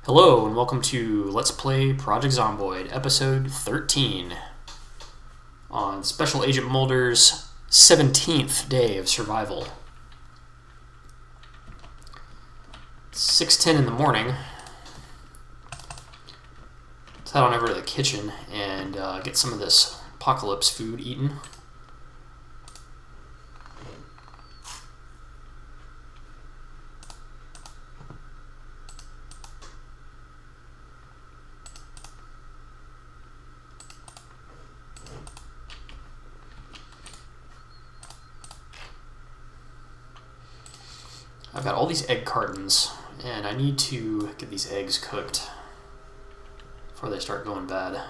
Hello and welcome to Let's Play Project Zomboid, episode 13, on Special Agent Mulder's 17th day of survival. It's 6:10 in the morning. Let's head on over to the kitchen and get some of this apocalypse food eaten. I've got all these egg cartons, and I need to get these eggs cooked before they start going bad.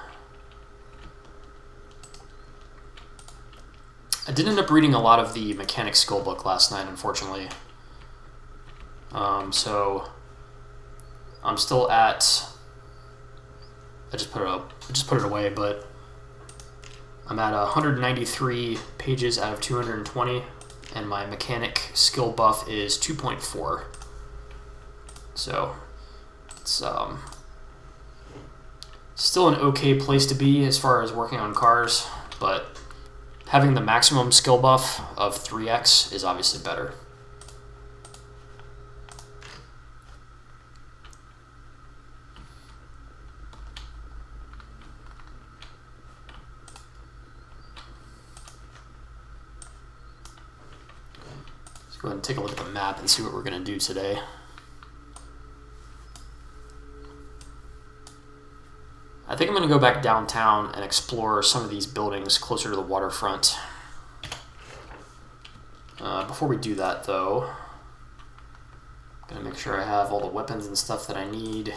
I did end up reading a lot of the mechanics skill book last night, unfortunately. So I'm still at. I just put it away, but I'm at 193 pages out of 220. And my mechanic skill buff is 2.4. So it's still an okay place to be as far as working on cars, but having the maximum skill buff of 3x is obviously better. Go ahead and take a look at the map and see what we're going to do today. I think I'm going to go back downtown and explore some of these buildings closer to the waterfront. Before we do that, though, I'm going to make sure I have all the weapons and stuff that I need.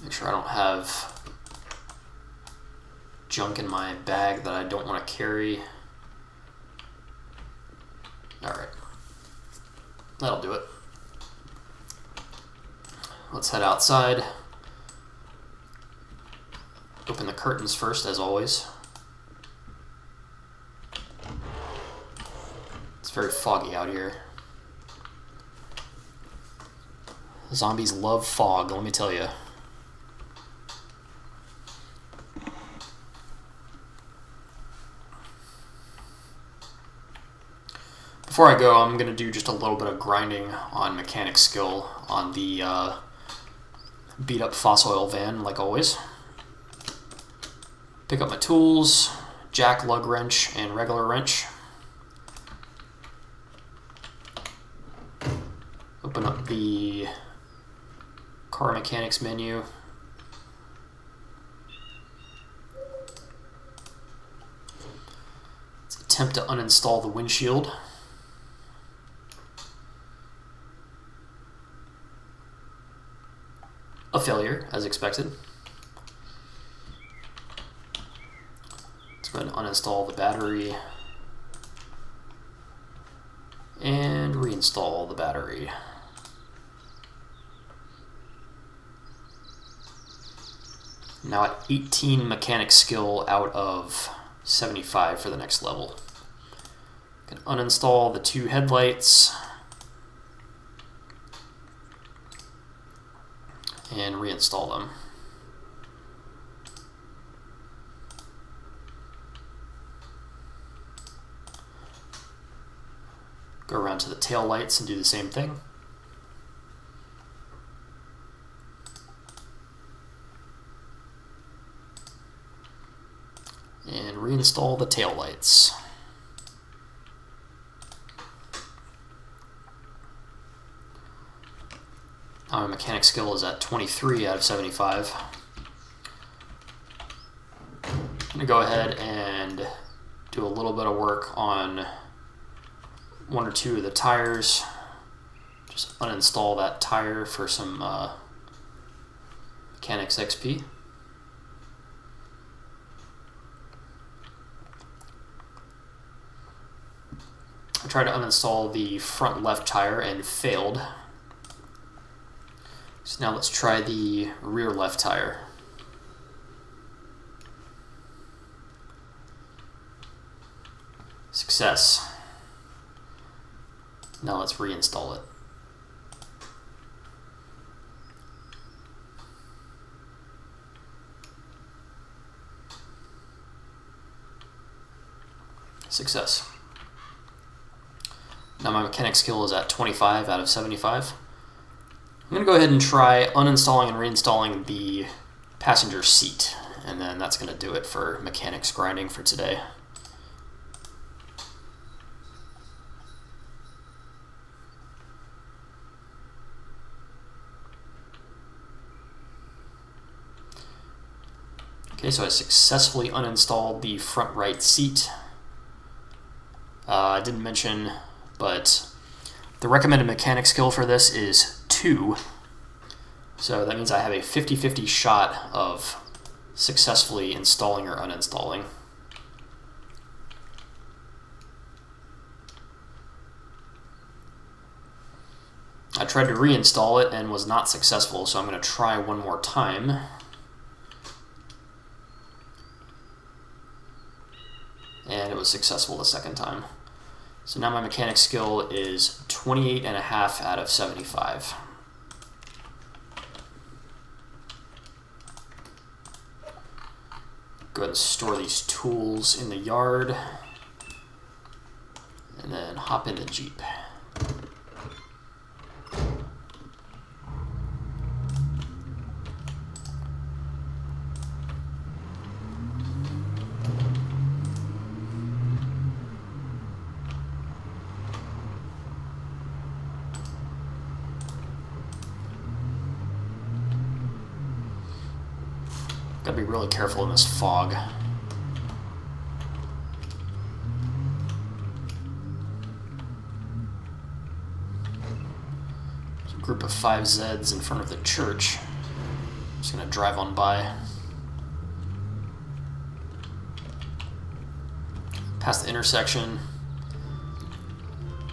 Make sure I don't have junk in my bag that I don't want to carry. Alright, that'll do it. Let's head outside. Open the curtains first, as always. It's very foggy out here. Zombies love fog, let me tell you. Before I go, I'm going to do just a little bit of grinding on mechanic skill on the beat up fossil oil van, like always. Pick up my tools, jack, lug wrench, and regular wrench. Open up the car mechanics menu. Let's attempt to uninstall the windshield. A failure, as expected. Let's go ahead and uninstall the battery and reinstall the battery. Now at 18 mechanic skill out of 75 for the next level. Can uninstall the two headlights and reinstall them. Go around to the tail lights and do the same thing. And reinstall the tail lights. Now my mechanic skill is at 23 out of 75. I'm going to go ahead and do a little bit of work on one or two of the tires. Just uninstall that tire for some mechanics XP. I tried to uninstall the front left tire and failed. So now let's try the rear left tire. Success. Now let's reinstall it. Success. Now my mechanic skill is at 25 out of 75. I'm going to go ahead and try uninstalling and reinstalling the passenger seat, and then that's going to do it for mechanics grinding for today. Okay, so I successfully uninstalled the front right seat. I didn't mention, but the recommended mechanic skill for this is 2. So that means I have a 50-50 shot of successfully installing or uninstalling. I tried to reinstall it and was not successful, so I'm going to try one more time. And it was successful the second time. So now my mechanic skill is 28.5 out of 75. Go ahead and store these tools in the yard, and then hop in the Jeep. Gotta be really careful in this fog. There's a group of 5 Zeds in front of the church. I'm just gonna drive on by. Past the intersection.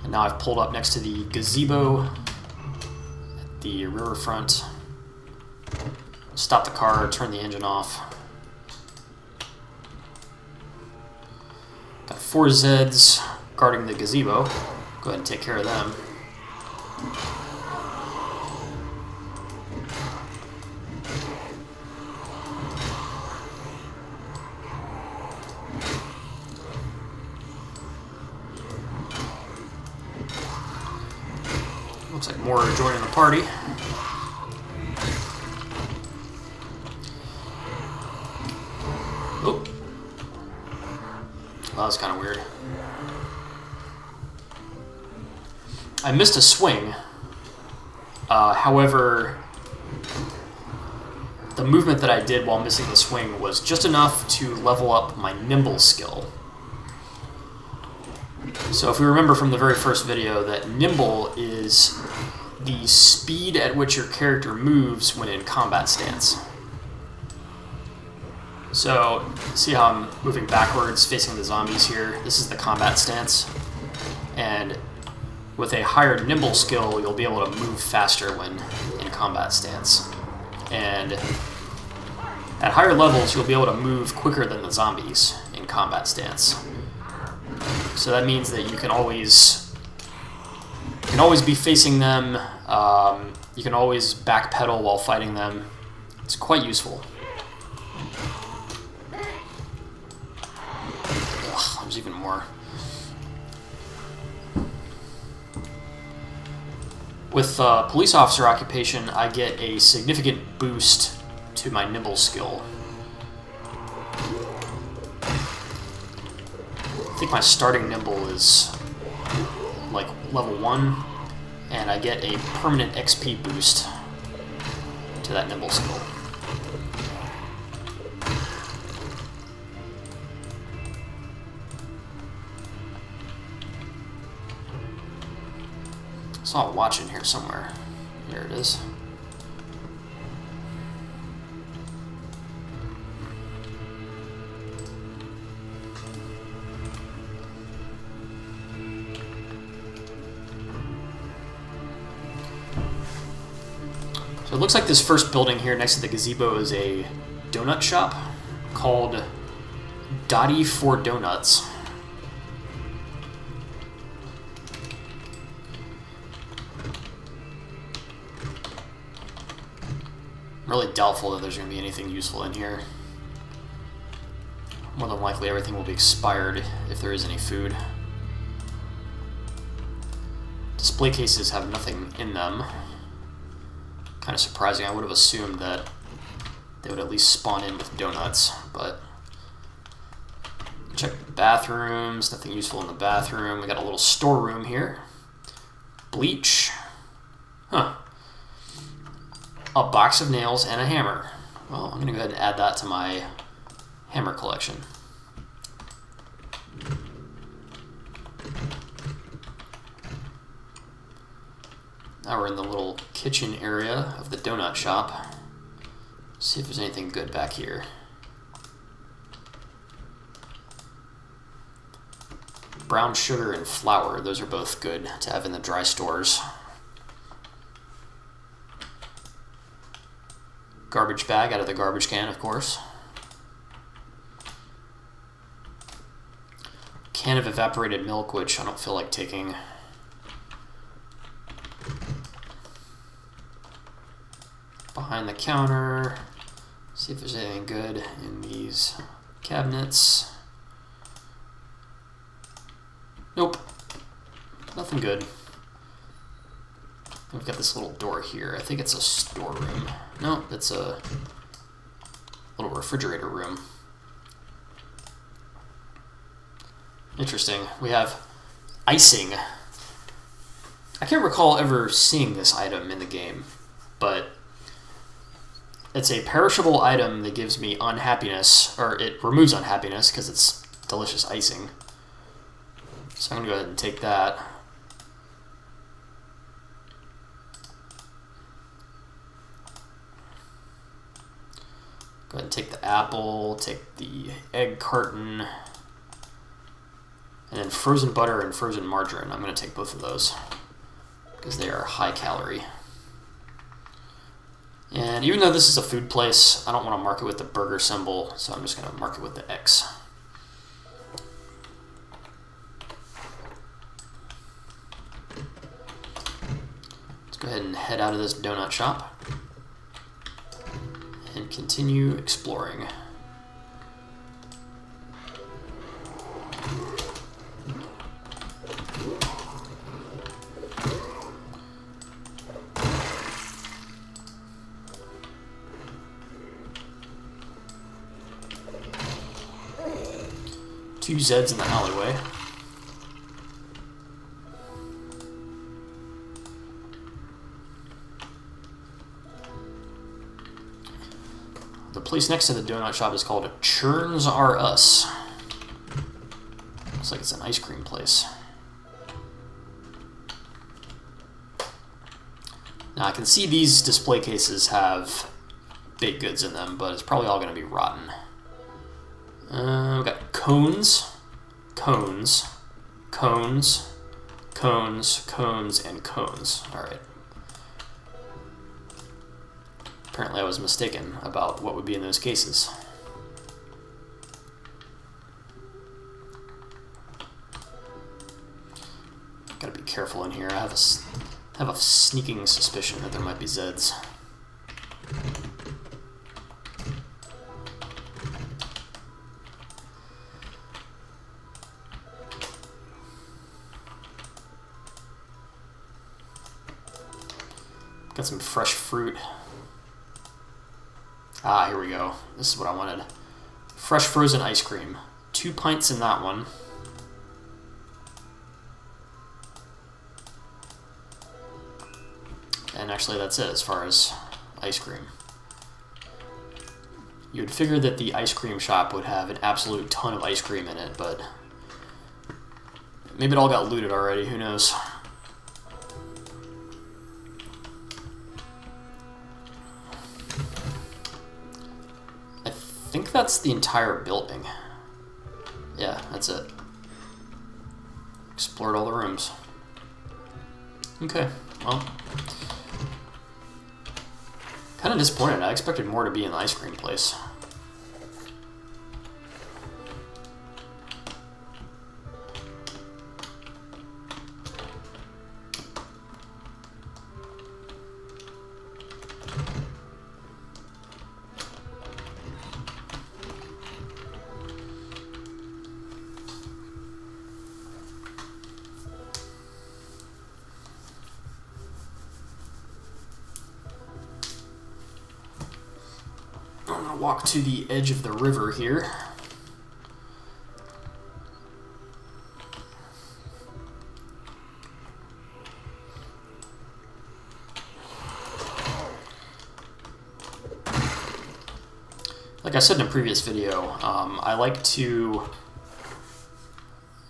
And now I've pulled up next to the gazebo at the riverfront. Stop the car, turn the engine off. Got 4 Zeds guarding the gazebo. Go ahead and take care of them. Looks like more are joining the party. Oh, well, that was kind of weird. I missed a swing. However, the movement that I did while missing the swing was just enough to level up my nimble skill. So if we remember from the very first video that nimble is the speed at which your character moves when in combat stance. So, see how I'm moving backwards facing the zombies here? This is the combat stance. And with a higher nimble skill, you'll be able to move faster when in combat stance. And at higher levels, you'll be able to move quicker than the zombies in combat stance. So that means that you can always be facing them. You can always backpedal while fighting them. It's quite useful. There's even more. With police officer occupation, I get a significant boost to my nimble skill. I think my starting nimble is like level 1, and I get a permanent XP boost to that nimble skill. I saw a watch in here somewhere. Here it is. So it looks like this first building here next to the gazebo is a donut shop called Dottie for Donuts. I'm really doubtful that there's going to be anything useful in here. I'm More than likely everything will be expired if there is any food. Display cases have nothing in them. Kind of surprising. I would have assumed that they would at least spawn in with donuts, but check the bathrooms. Nothing useful in the bathroom. We got a little storeroom here. Bleach. Huh. A box of nails and a hammer. Well, I'm going to go ahead and add that to my hammer collection. Now we're in the little kitchen area of the donut shop. See if there's anything good back here. Brown sugar and flour, those are both good to have in the dry stores. Garbage bag out of the garbage can, of course. Can of evaporated milk, which I don't feel like taking. Behind the counter. See if there's anything good in these cabinets. Nope. Nothing good. We've got this little door here. I think it's a storeroom. No, it's a little refrigerator room. Interesting. We have icing. I can't recall ever seeing this item in the game, but it's a perishable item that gives me unhappiness, or it removes unhappiness because it's delicious icing. So I'm going to go ahead and take that. Go ahead and take the apple, take the egg carton, and then frozen butter and frozen margarine. I'm going to take both of those because they are high calorie. And even though this is a food place, I don't want to mark it with the burger symbol, so I'm just going to mark it with the X. Let's go ahead and head out of this donut shop and continue exploring. Two Zeds in the alleyway. The place next to the donut shop is called Churns R Us. Looks like it's an ice cream place. Now I can see these display cases have baked goods in them, but it's probably all going to be rotten. We've got cones, cones, cones, cones, cones, and cones. Alright. Apparently I was mistaken about what would be in those cases. Gotta be careful in here. I have a sneaking suspicion that there might be Zeds. Got some fresh fruit. Ah, here we go. This is what I wanted. Fresh frozen ice cream. 2 pints in that one. And actually that's it as far as ice cream. You would figure that the ice cream shop would have an absolute ton of ice cream in it, but maybe it all got looted already, who knows. I think that's the entire building. Yeah, that's it. Explored all the rooms. Okay, well. Kind of disappointed. I expected more to be in the ice cream place. I'm going to walk to the edge of the river here. Like I said in a previous video, I like to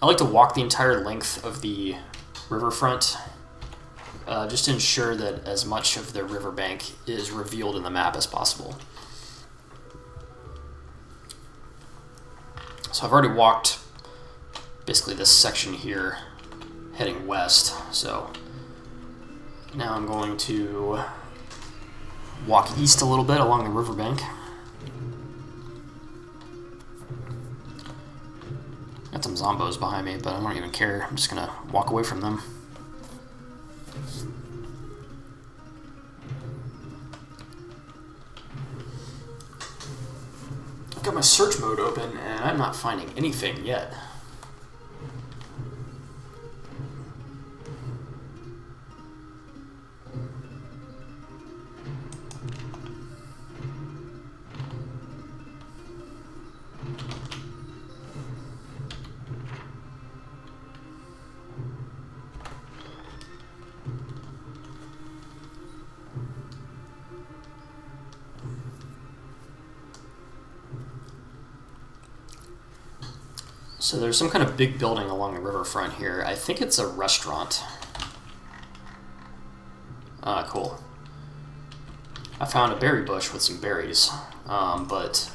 walk the entire length of the riverfront, just to ensure that as much of the riverbank is revealed in the map as possible. So I've already walked basically this section here, heading west. So now I'm going to walk east a little bit along the riverbank. Got some zombos behind me, but I don't even care. I'm just gonna walk away from them. I've got my search mode open, and I'm not finding anything yet. So there's some kind of big building along the riverfront here. I think it's a restaurant. Cool. I found a berry bush with some berries, but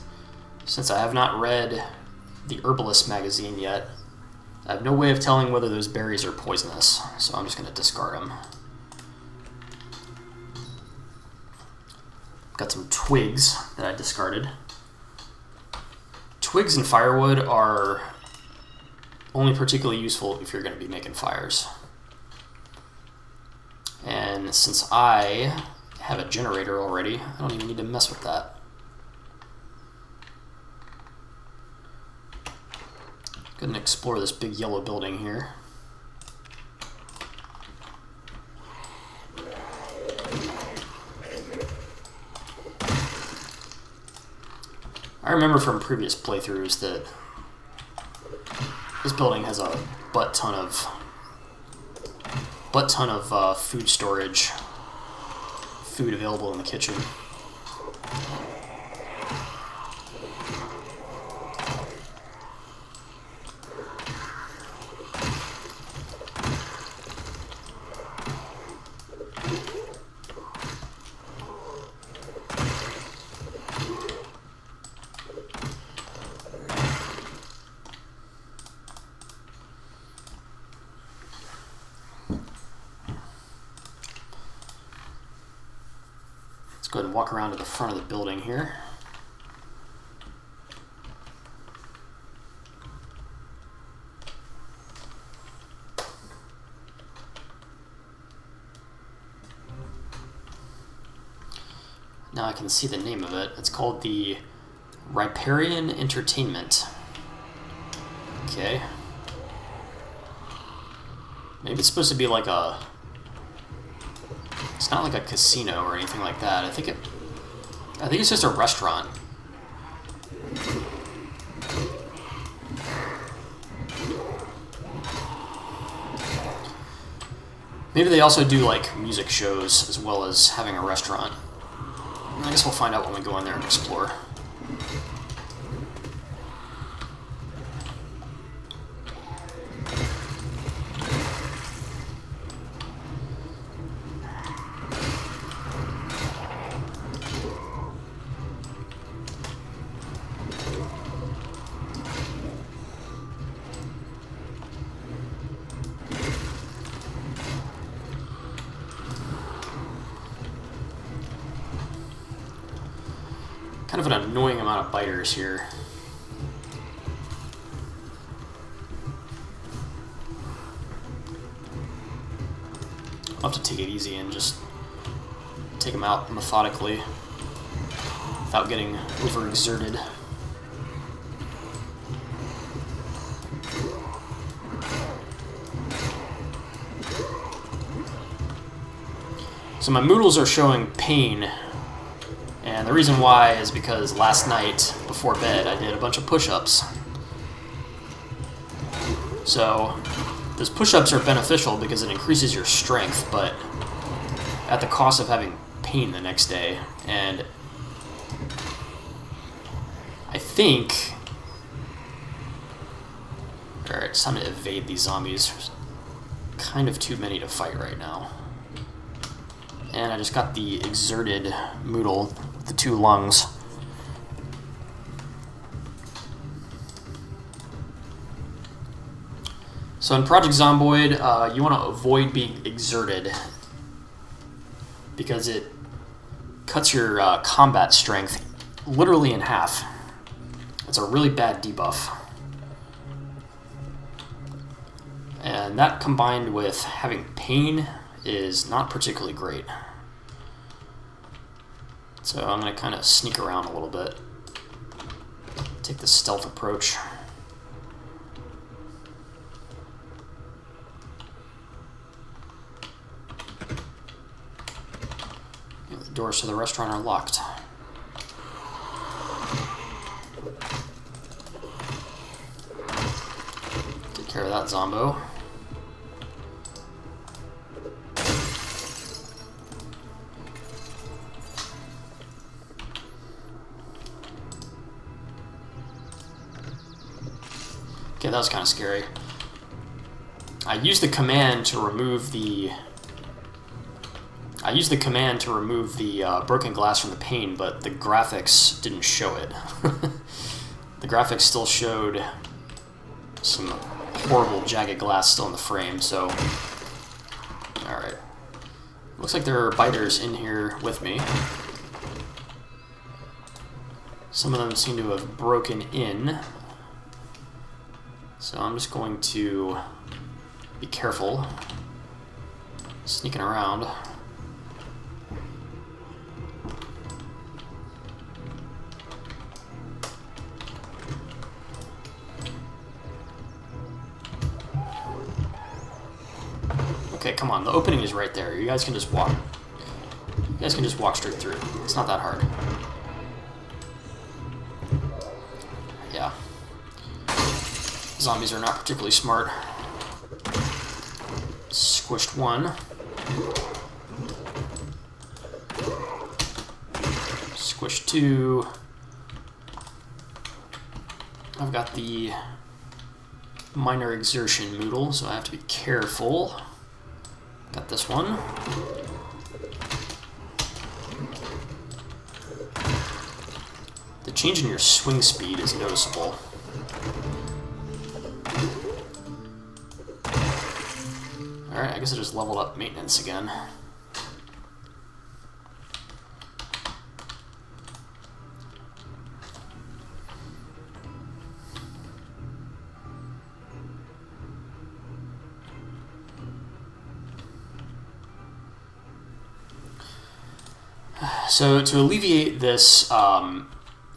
since I have not read the Herbalist magazine yet, I have no way of telling whether those berries are poisonous, so I'm just going to discard them. Got some twigs that I discarded. Twigs and firewood are only particularly useful if you're going to be making fires. And since I have a generator already, I don't even need to mess with that. Go ahead and explore this big yellow building here. I remember from previous playthroughs that this building has a butt ton of food storage, food available in the kitchen. Go ahead and walk around to the front of the building here. Now I can see the name of it. It's called the Riparian Entertainment. Okay. Maybe it's supposed to be like a... It's not like a casino or anything like that. I think it's just a restaurant. Maybe they also do like music shows as well as having a restaurant. I guess we'll find out when we go in there and explore. Kind of an annoying amount of biters here. I'll have to take it easy and just take them out methodically without getting overexerted. So my moodles are showing pain And the reason why is because last night, before bed, I did a bunch of push-ups. So, those push-ups are beneficial because it increases your strength, but at the cost of having pain the next day. And I think... Alright, it's time to evade these zombies. There's kind of too many to fight right now. And I just got the exerted Moodle with the 2 lungs. So in Project Zomboid, you want to avoid being exerted because it cuts your combat strength literally in half. It's a really bad debuff. And that combined with having pain is not particularly great. So I'm going to kind of sneak around a little bit. Take the stealth approach. The doors to the restaurant are locked. Take care of that zombo. Okay, that was kind of scary. I used the command to remove the broken glass from the pane, but the graphics didn't show it. The graphics still showed some horrible jagged glass still in the frame, so... Alright. Looks like there are biters in here with me. Some of them seem to have broken in. So I'm just going to be careful. Sneaking around. Okay, come on. The opening is right there. You guys can just walk. You guys can just walk straight through. It's not that hard. Yeah. Zombies are not particularly smart. Squished one. Squished two. I've got the minor exertion Moodle, so I have to be careful. Got this one. The change in your swing speed is noticeable. Alright, I guess I just leveled up maintenance again. So to alleviate this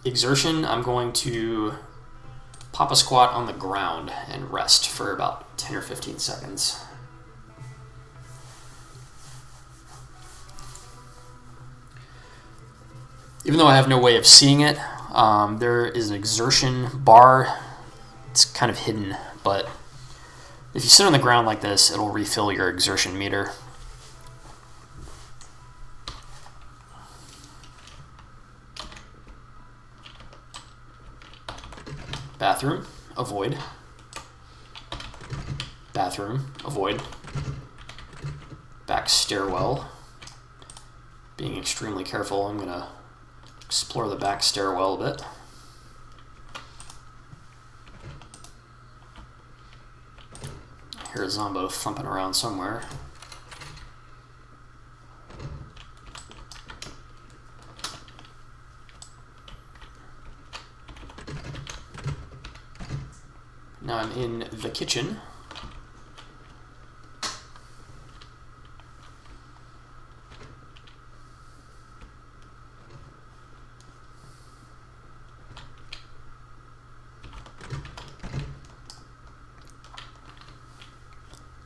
exertion, I'm going to pop a squat on the ground and rest for about 10 or 15 seconds. Even though I have no way of seeing it, there is an exertion bar. It's kind of hidden, but if you sit on the ground like this, it'll refill your exertion meter. Bathroom, avoid. Bathroom, avoid. Back stairwell. Being extremely careful, I'm gonna explore the back stairwell a bit. I hear a zombo thumping around somewhere. Now I'm in the kitchen.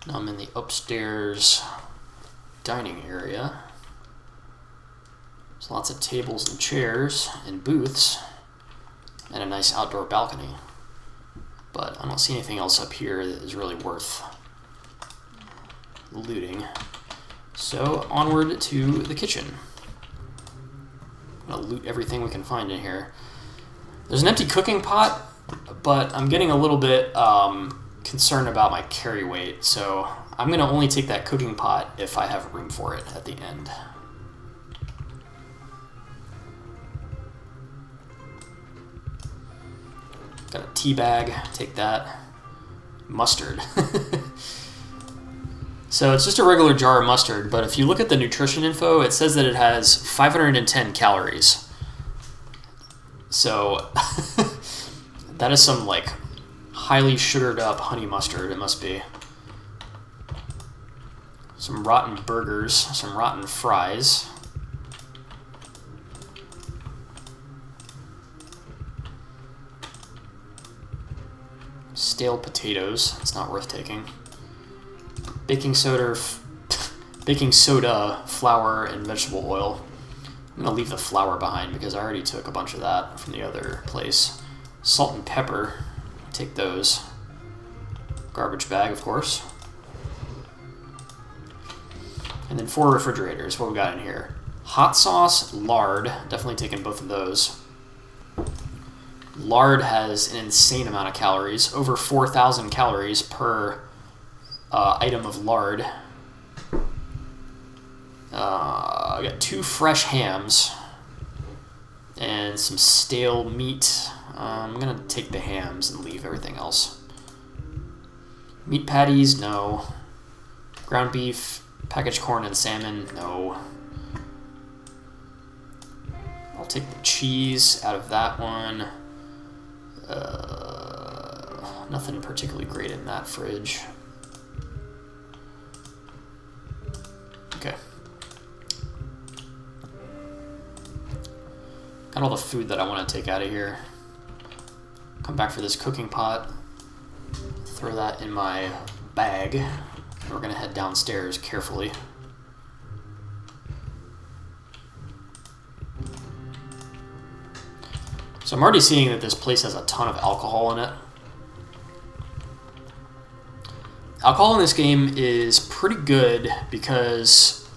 Now I'm in the upstairs dining area. So lots of tables and chairs and booths and a nice outdoor balcony. But I don't see anything else up here that is really worth looting. So onward to the kitchen. I'm gonna loot everything we can find in here. There's an empty cooking pot, but I'm getting a little bit concerned about my carry weight, so I'm gonna only take that cooking pot if I have room for it at the end. Got a tea bag, take that. Mustard. So it's just a regular jar of mustard, but if you look at the nutrition info, it says that it has 510 calories. So that is some like highly sugared up honey mustard, it must be. Some rotten burgers, some rotten fries. Stale potatoes, it's not worth taking. Baking soda, flour, and vegetable oil. I'm gonna leave the flour behind because I already took a bunch of that from the other place. Salt and pepper, take those. Garbage bag, of course. And then 4 refrigerators, what we got in here? Hot sauce, lard, definitely taking both of those. Lard has an insane amount of calories, over 4,000 calories per item of lard. I got 2 fresh hams and some stale meat. I'm gonna take the hams and leave everything else. Meat patties, no. Ground beef, packaged corn and salmon, no. I'll take the cheese out of that one. Nothing particularly great in that fridge. Okay. Got all the food that I want to take out of here. Come back for this cooking pot. Throw that in my bag. And we're going to head downstairs carefully. So I'm already seeing that this place has a ton of alcohol in it. Alcohol in this game is pretty good because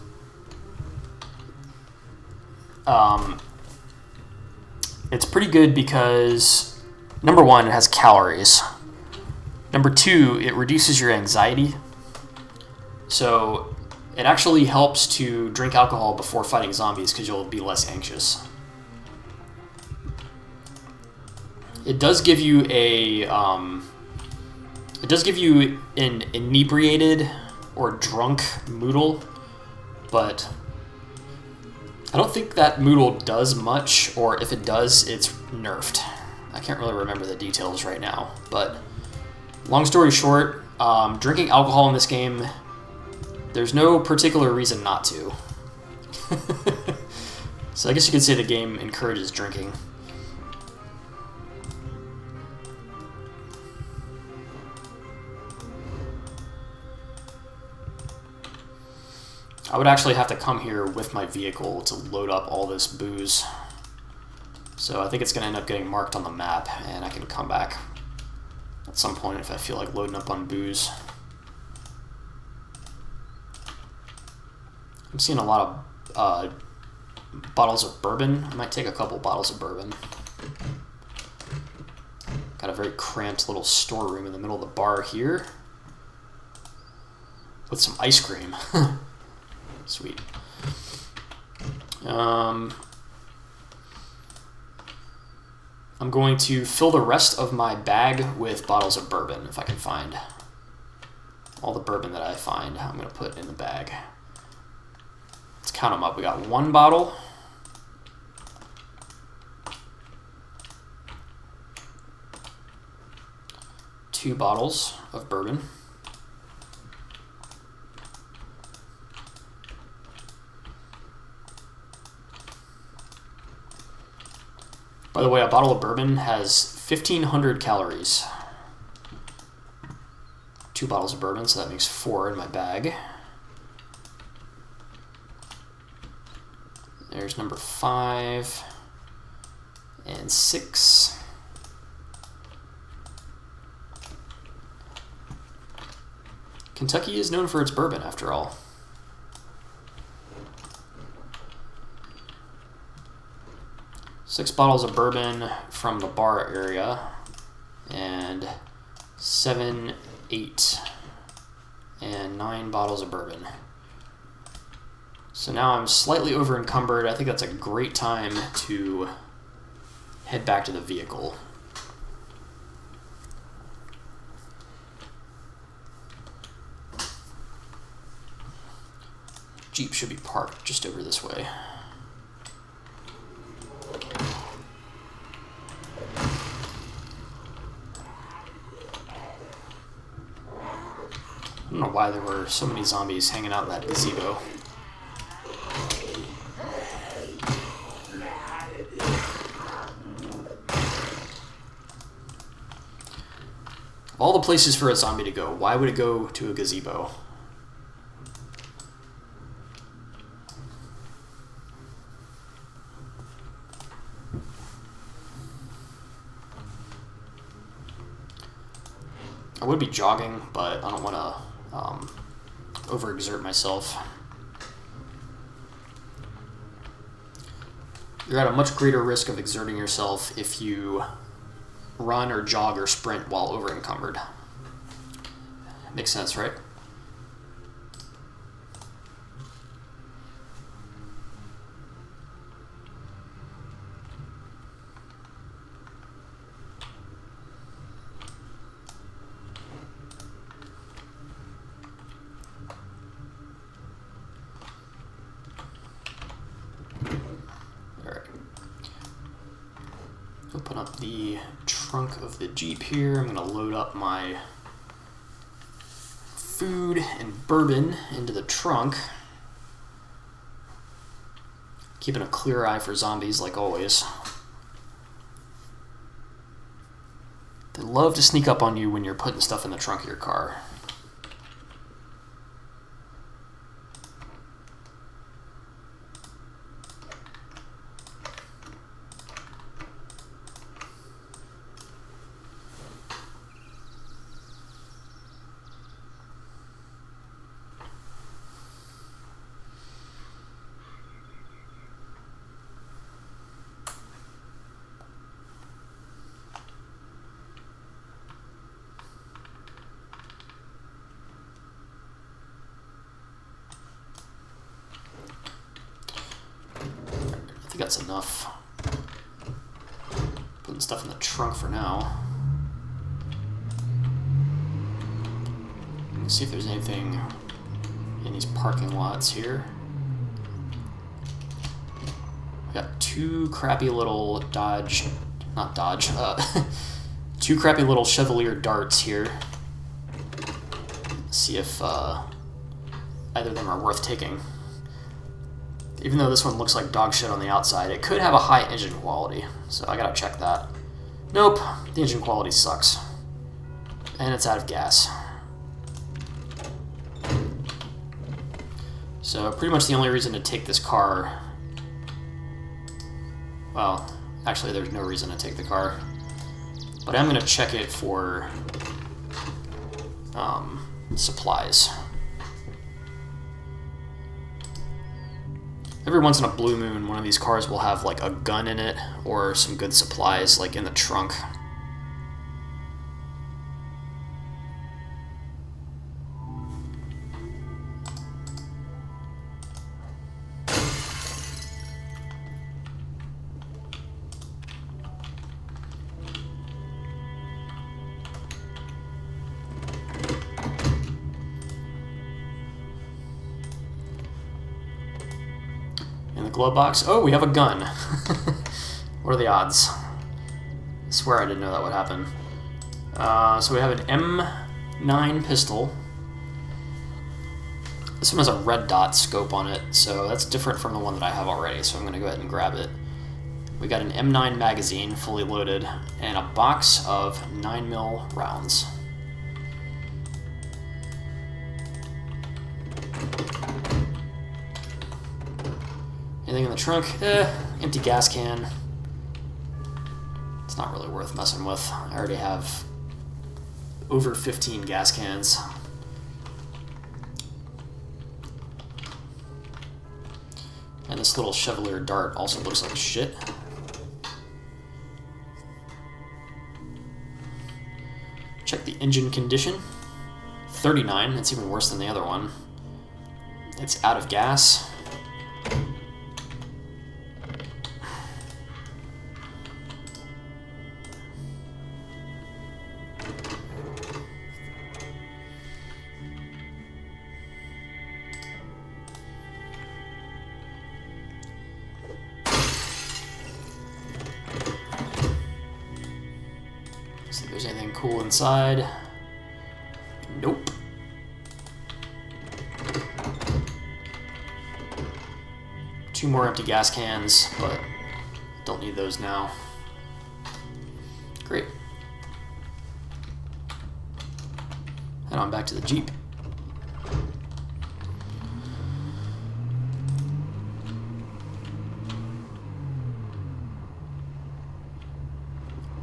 number one, it has calories. Number two, it reduces your anxiety. So it actually helps to drink alcohol before fighting zombies because you'll be less anxious. It does give you an inebriated or drunk moodle, but I don't think that moodle does much, or if it does, it's nerfed. I can't really remember the details right now, but long story short, drinking alcohol in this game, there's no particular reason not to. So I guess you could say the game encourages drinking. I would actually have to come here with my vehicle to load up all this booze. So I think it's going to end up getting marked on the map, and I can come back at some point if I feel like loading up on booze. I'm seeing a lot of bottles of bourbon. I might take a couple bottles of bourbon. Got a very cramped little storeroom in the middle of the bar here with some ice cream. Sweet. I'm going to fill the rest of my bag with bottles of bourbon if I can find. All the bourbon that I find, I'm going to put in the bag. Let's count them up. We got 1 bottle. 2 bottles of bourbon. By the way, a bottle of bourbon has 1,500 calories. 2 bottles of bourbon, so that makes 4 in my bag. There's number 5 and 6. Kentucky is known for its bourbon, after all. Six bottles of bourbon from the bar area, and 7, 8, and 9 bottles of bourbon. So now I'm slightly over encumbered. I think that's a great time to head back to the vehicle. Jeep should be parked just over this way. I don't know why there were so many zombies hanging out in that gazebo. Of all the places for a zombie to go, why would it go to a gazebo? I would be jogging, but I don't want to overexert myself. You're at a much greater risk of exerting yourself if you run or jog or sprint while over encumbered. Makes sense, right? Open up the trunk of the Jeep here. I'm going to load up my food and bourbon into the trunk. Keeping a clear eye for zombies like always. They love to sneak up on you when you're putting stuff in the trunk of your car. That's enough. Putting stuff in the trunk for now. Let's see if there's anything in these parking lots here. We got two crappy little two crappy little Chevalier darts here. Let's see if either of them are worth taking. Even though this one looks like dog shit on the outside, it could have a high engine quality, so I gotta check that. Nope, the engine quality sucks. And it's out of gas. So pretty much the only reason to take this car... Well, actually there's no reason to take the car. But I'm gonna check it for supplies. Every once in a blue moon, one of these cars will have like a gun in it or some good supplies like in the trunk. Glove box. Oh, we have a gun. What are the odds? I swear I didn't know that would happen. So we have an M9 pistol. This one has a red dot scope on it, so that's different from the one that I have already, so I'm going to go ahead and grab it. We got an M9 magazine, fully loaded, and a box of 9mm rounds. Anything in the trunk? Empty gas can. It's not really worth messing with. I already have over 15 gas cans. And this little Chevalier dart also looks like shit. Check the engine condition. 39, that's even worse than the other one. It's out of gas. See if there's anything cool inside. Nope. Two more empty gas cans, but don't need those now. Great. Head on back to the Jeep.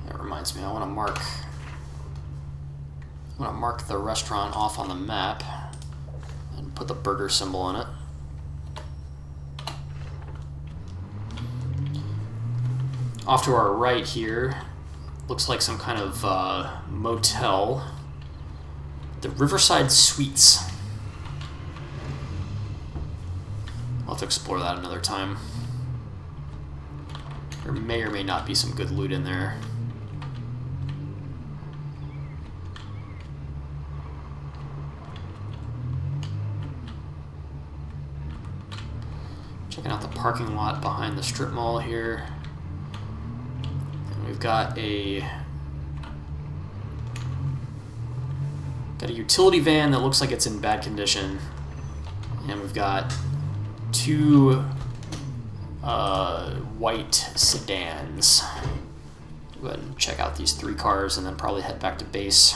That reminds me, I want to mark the restaurant off on the map and put the burger symbol on it. Off to our right here, looks like some kind of motel. The Riverside Suites. I'll have to explore that another time. There may or may not be some good loot in there. Checking out the parking lot behind the strip mall here. And we've got a utility van that looks like it's in bad condition. And we've got two white sedans. Go ahead and check out these three cars and then probably head back to base.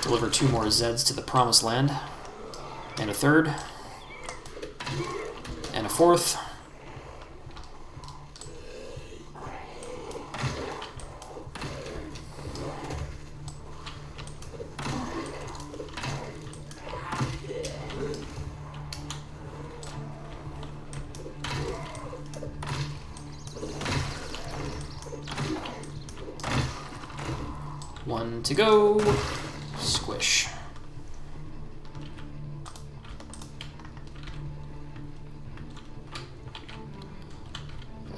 Deliver two more Zeds to the promised land. And a third. And a fourth. One to go. Squish.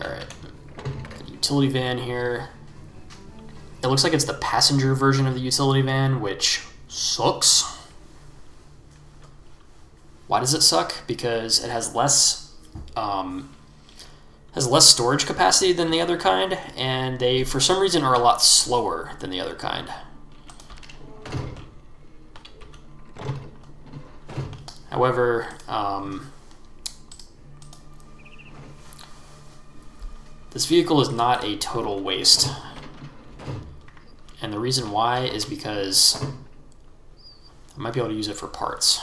Alright. Utility van here. It looks like it's the passenger version of the utility van, which sucks. Why does it suck? Because it has less storage capacity than the other kind, and they, for some reason, are a lot slower than the other kind. However, this vehicle is not a total waste. And the reason why is because I might be able to use it for parts.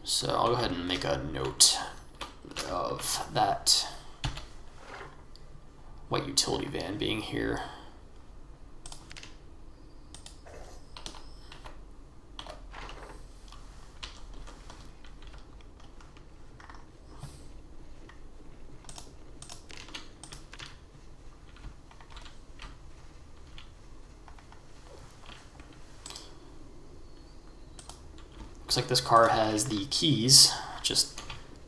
So I'll go ahead and make a note of that white utility van being here. Looks like this car has the keys just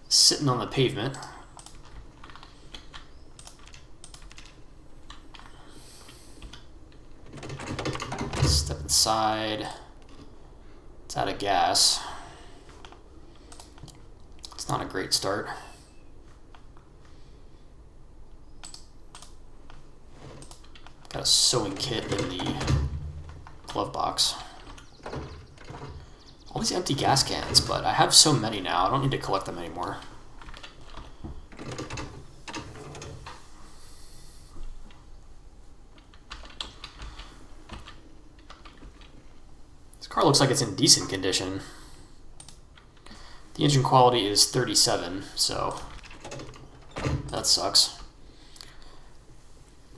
sitting on the pavement. Step inside. It's out of gas. It's not a great start. Got a sewing kit in the glove box. All these empty gas cans, but I have so many now, I don't need to collect them anymore. Car looks like it's in decent condition. The engine quality is 37, so that sucks.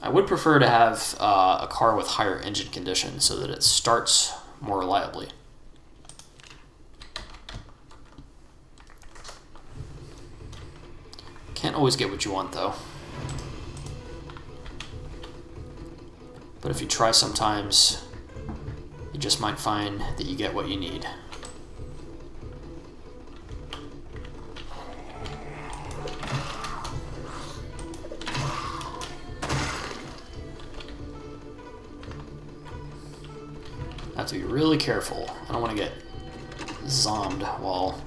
I would prefer to have a car with higher engine condition so that it starts more reliably. Can't always get what you want, though. But if you try sometimes, you just might find that you get what you need. I have to be really careful. I don't want to get zombed while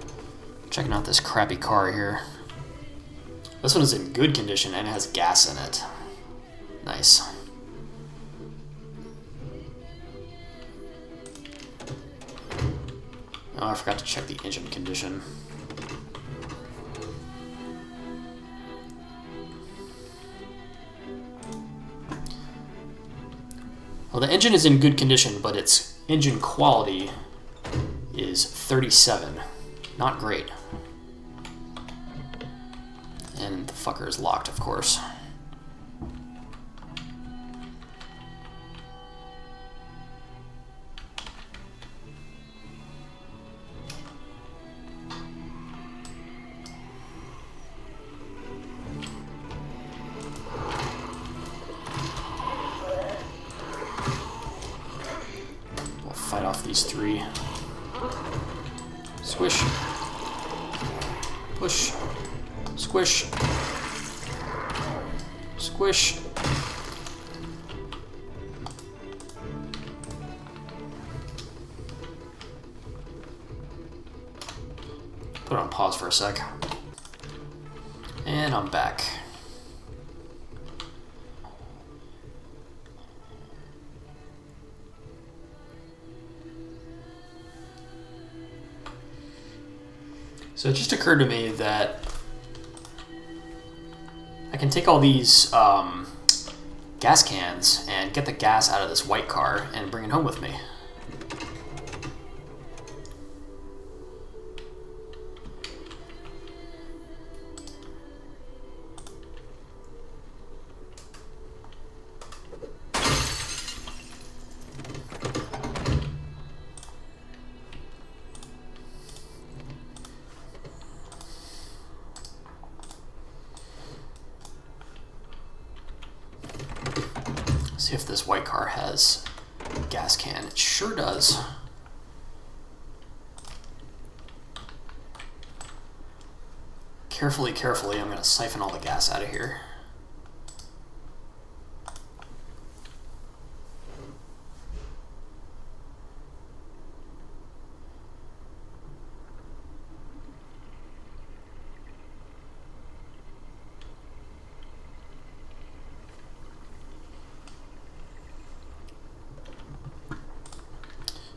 checking out this crappy car here. This one is in good condition and it has gas in it. Nice. Oh, I forgot to check the engine condition. Well, the engine is in good condition, but its engine quality is 37. Not great. And the fucker is locked, of course. We'll fight off these three. Squish. Push. Squish. Squish. Put it on pause for a sec. And I'm back. So it just occurred to me that I can take all these gas cans and get the gas out of this white car and bring it home with me. See if this white car has a gas can. It sure does. Carefully, carefully, I'm going to siphon all the gas out of here.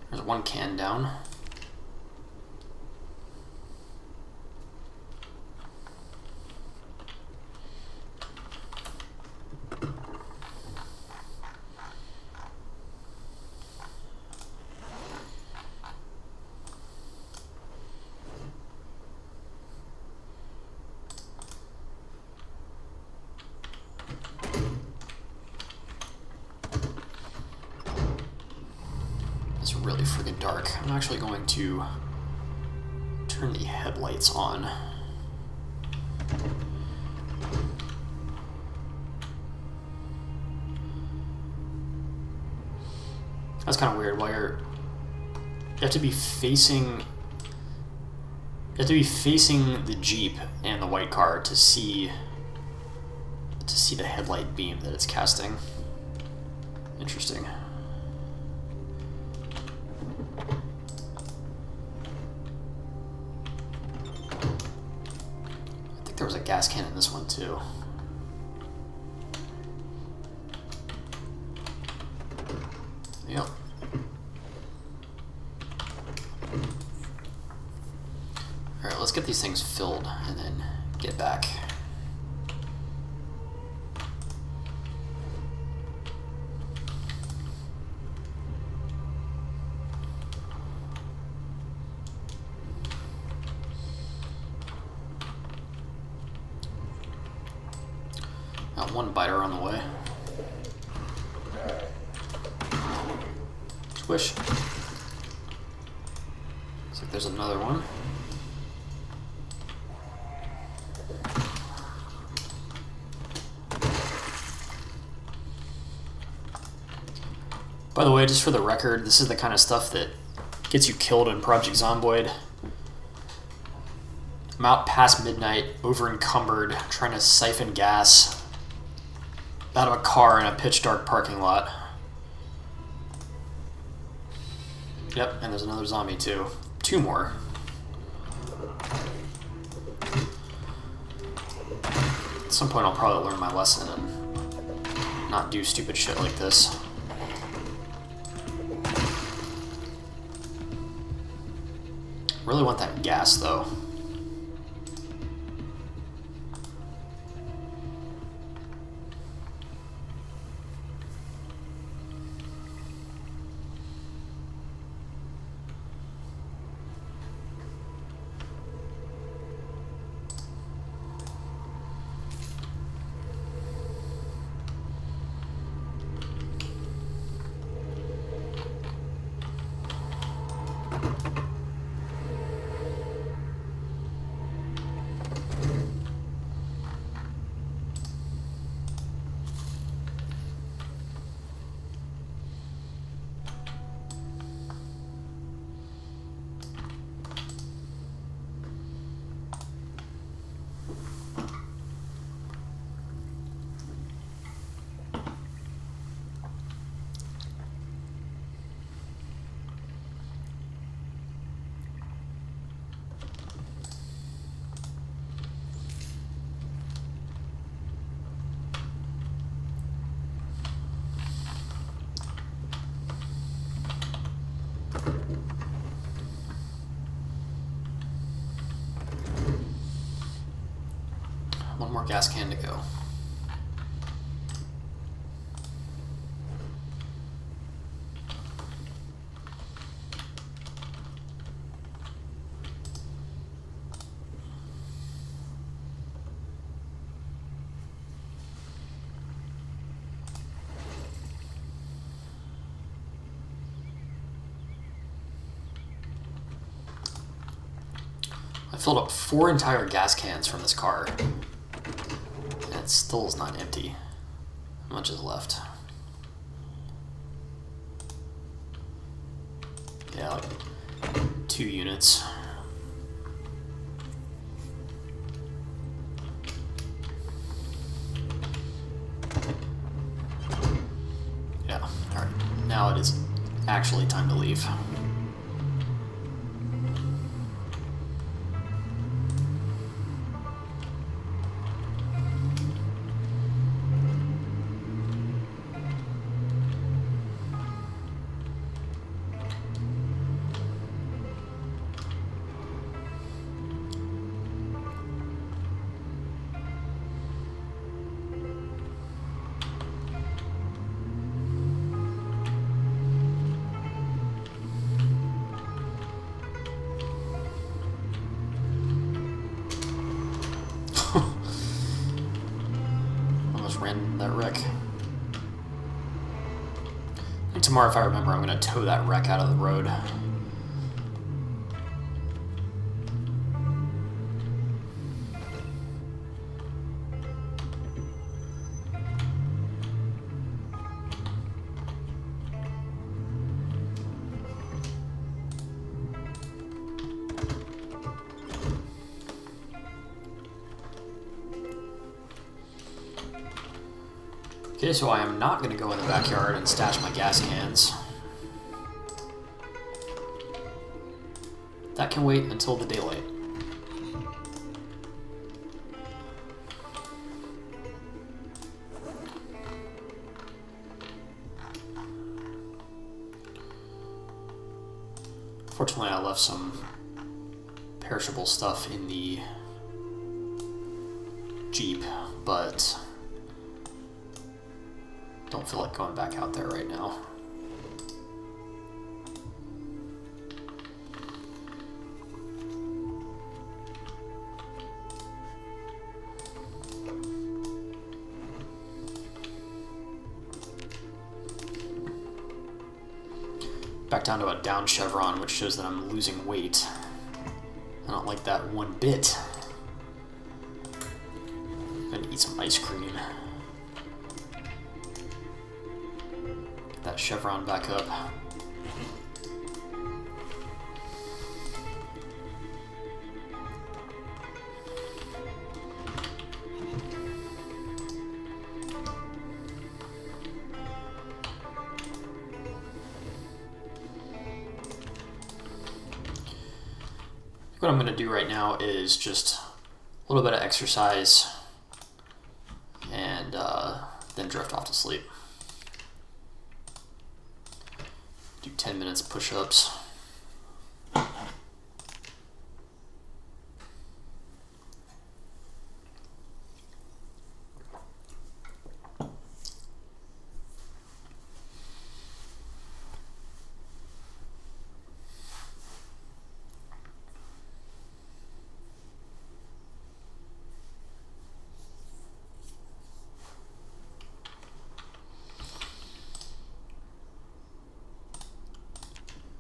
There's one can down. It's really freaking dark. I'm actually going to turn the headlights on. That's kind of weird. While you have to be facing the Jeep and the white car to see the headlight beam that it's casting. Interesting. There was a gas can in this one too. Yep. Alright, let's get these things filled and then get back. got one biter on the way. Squish. Looks like there's another one. By the way, just for the record, this is the kind of stuff that gets you killed in Project Zomboid. I'm out past midnight, over encumbered, trying to siphon gas out of a car in a pitch dark parking lot. Yep, and there's another zombie too. Two more. At some point I'll probably learn my lesson and not do stupid shit like this. Really want that gas though. One more gas can to go. I filled up 4 entire gas cans from this car. It still is not empty. How much is left? Yeah, like 2 units. Yeah, alright. Now it is actually time to leave. Almost ran that wreck. I think tomorrow, if I remember, I'm going to tow that wreck out of the road. Okay, so I am not going to go in the backyard and stash my gas cans. That can wait until the daylight. Fortunately, I left some perishable stuff in the Jeep, but don't feel like going back out there right now. back down to a down chevron, which shows that I'm losing weight. I don't like that one bit. I'm gonna eat some ice cream. Get that chevron back up. What I'm going to do right now is just a little bit of exercise and then drift off to sleep. Do 10 minutes push-ups.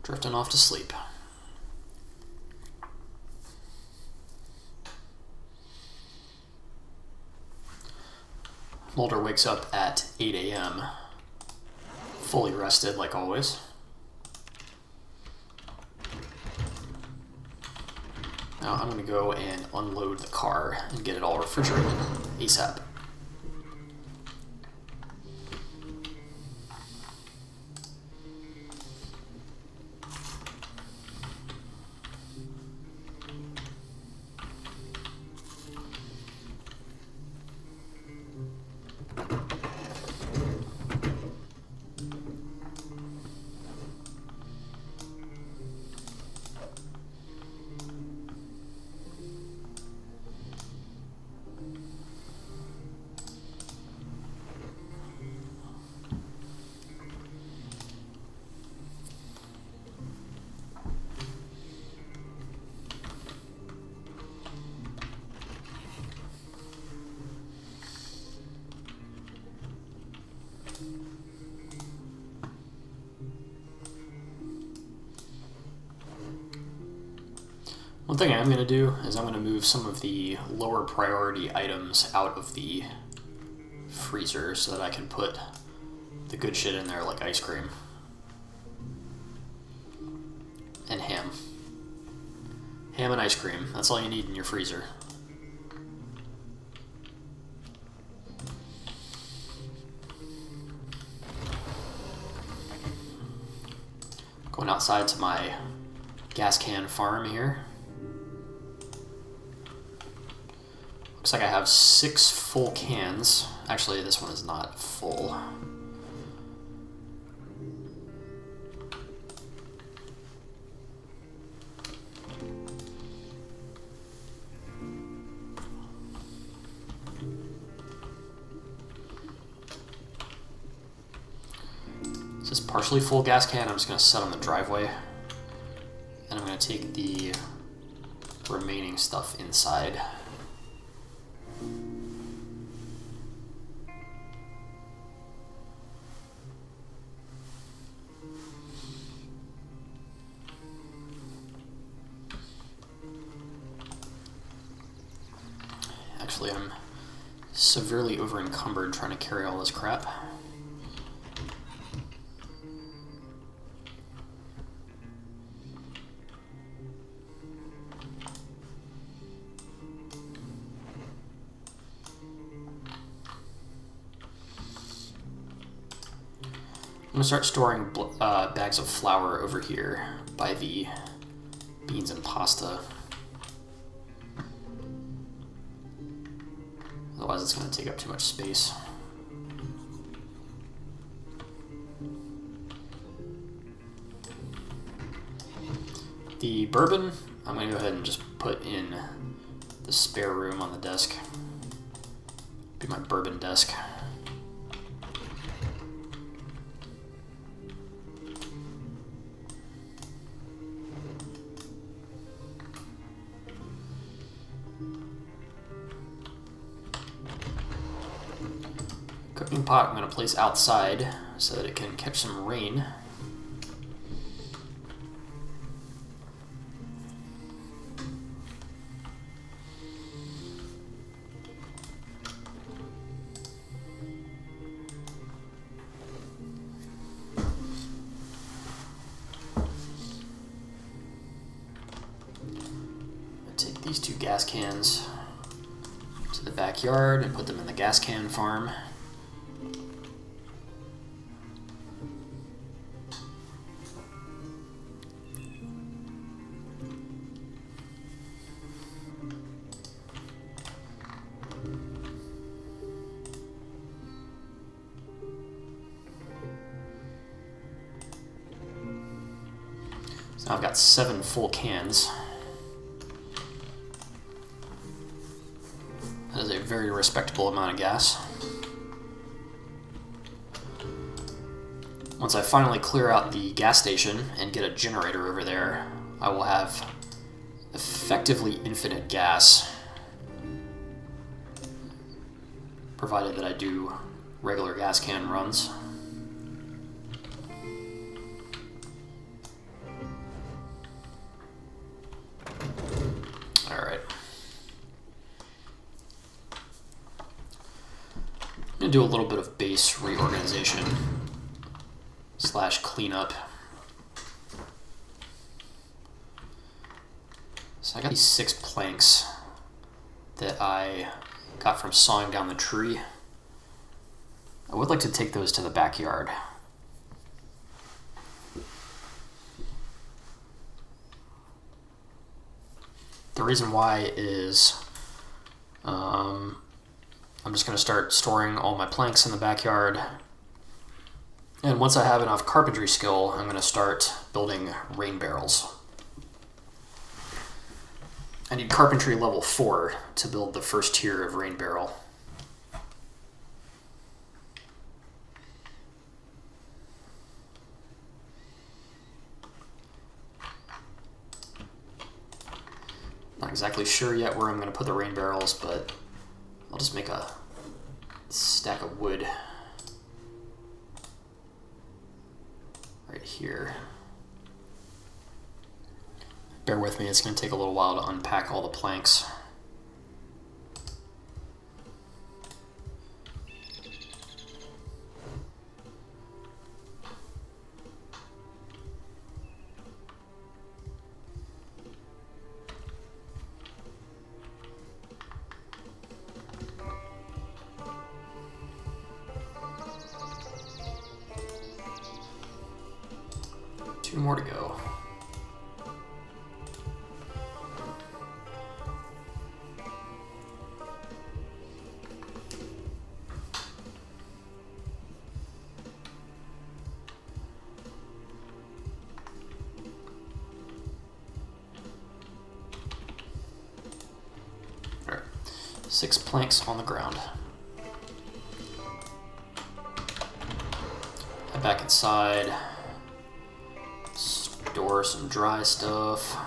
Drifting off to sleep. Mulder wakes up at 8 a.m. fully rested like always. Now I'm going to go and unload the car and get it all refrigerated ASAP. One thing I'm going to do is I'm going to move some of the lower priority items out of the freezer so that I can put the good shit in there like ice cream and ham. Ham and ice cream, that's all you need in your freezer. Going outside to my gas can farm here. Looks like I have 6 full cans. Actually, this one is not full. This is partially full gas can. I'm just going to set on the driveway. And I'm going to take the remaining stuff inside. Actually, I'm severely over-encumbered trying to carry all this crap. I'm going to start storing bags of flour over here by the beans and pasta. Otherwise it's going to take up too much space. The bourbon, I'm going to go ahead and just put in the spare room on the desk. Be my bourbon desk. Cooking pot I'm going to place outside so that it can catch some rain. 2 gas cans to the backyard and put them in the gas can farm. So now I've got 7 full cans. That is a very respectable amount of gas. Once I finally clear out the gas station and get a generator over there, I will have effectively infinite gas, provided that I do regular gas can runs. I'm going to do a little bit of base reorganization / cleanup. So I got these 6 planks that I got from sawing down the tree. I would like to take those to the backyard. The reason why is I'm just going to start storing all my planks in the backyard. And once I have enough carpentry skill, I'm going to start building rain barrels. I need carpentry level 4 to build the first tier of rain barrel. Not exactly sure yet where I'm going to put the rain barrels, but I'll just make a stack of wood right here. Bear with me, it's going to take a little while to unpack all the planks. Two more to go. All right, 6 planks on the ground. Head back inside. Store some dry stuff.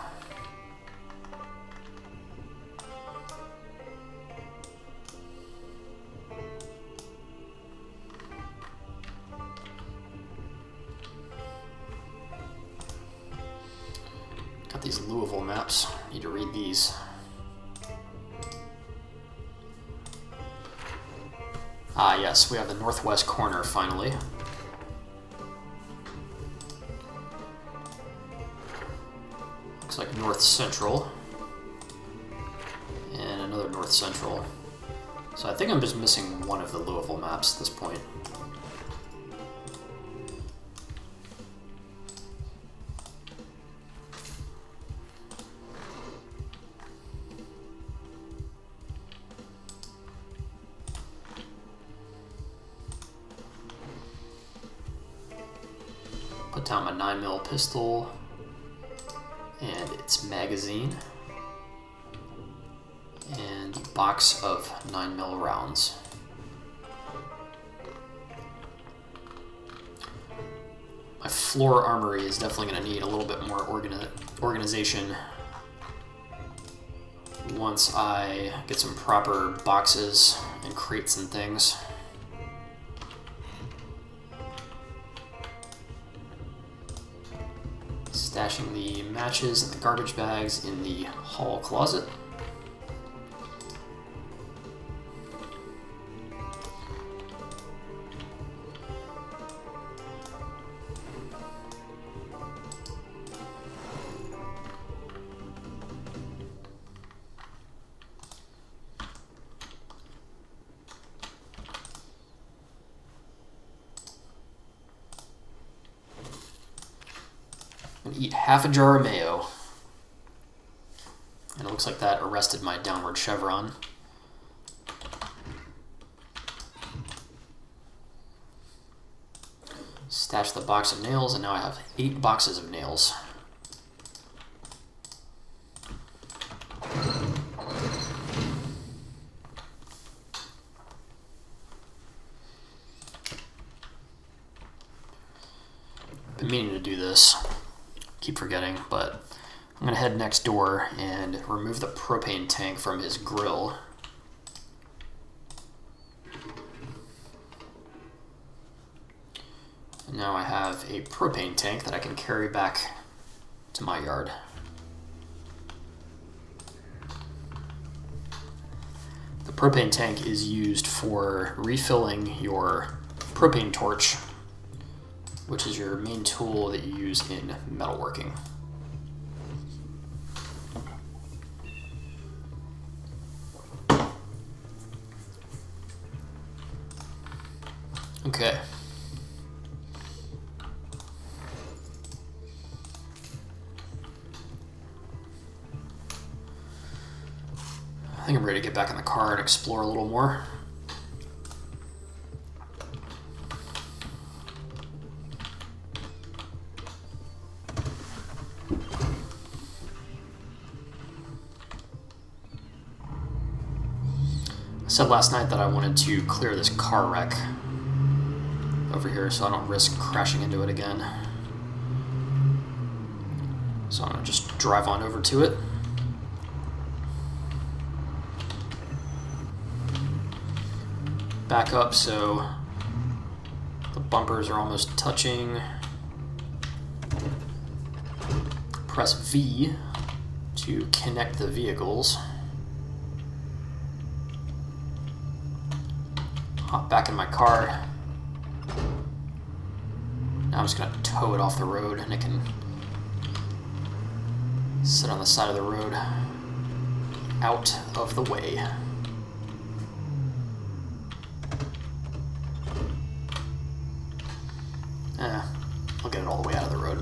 Got these Louisville maps. Need to read these. Ah, yes, we have the northwest corner finally. Looks like north central and another north central. So I think I'm just missing one of the Louisville maps at this point. Put down my 9mm pistol and its magazine, and a box of 9mm rounds. My floor armory is definitely going to need a little bit more organization once I get some proper boxes and crates and things. Stashing the matches and the garbage bags in the hall closet. and eat half a jar of mayo. And it looks like that arrested my downward chevron. Stash the box of nails, and now I have 8 boxes of nails. Been meaning to do this. Keep forgetting, but I'm gonna head next door and remove the propane tank from his grill. And now I have a propane tank that I can carry back to my yard. The propane tank is used for refilling your propane torch, which is your main tool that you use in metalworking. Okay. I think I'm ready to get back in the car and explore a little more. I said last night that I wanted to clear this car wreck over here so I don't risk crashing into it again. So I'm going to just drive on over to it. Back up so the bumpers are almost touching. Press V to connect the vehicles. Hop back in my car. Now I'm just going to tow it off the road and it can sit on the side of the road out of the way. I'll get it all the way out of the road.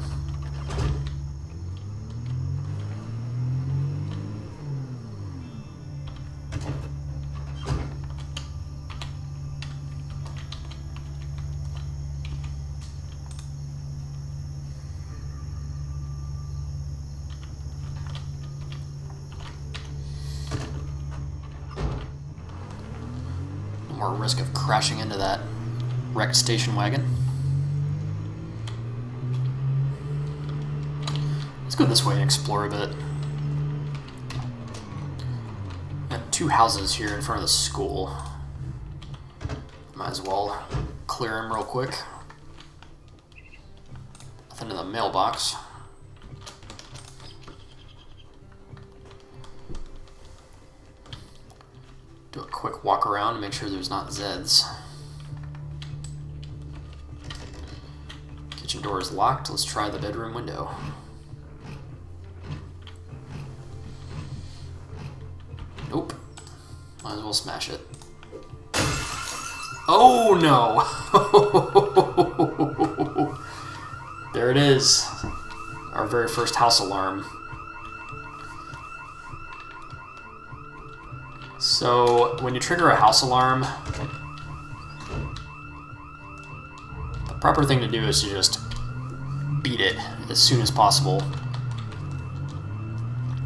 No more risk of crashing into that wrecked station wagon. Let's go this way and explore a bit. Got 2 houses here in front of the school. Might as well clear them real quick. Nothing in the mailbox. Do a quick walk around and make sure there's not Zeds. Kitchen door is locked. Let's try the bedroom window. Nope. Might as well smash it. Oh no! There it is. Our very first house alarm. So, when you trigger a house alarm, the proper thing to do is to just beat it as soon as possible.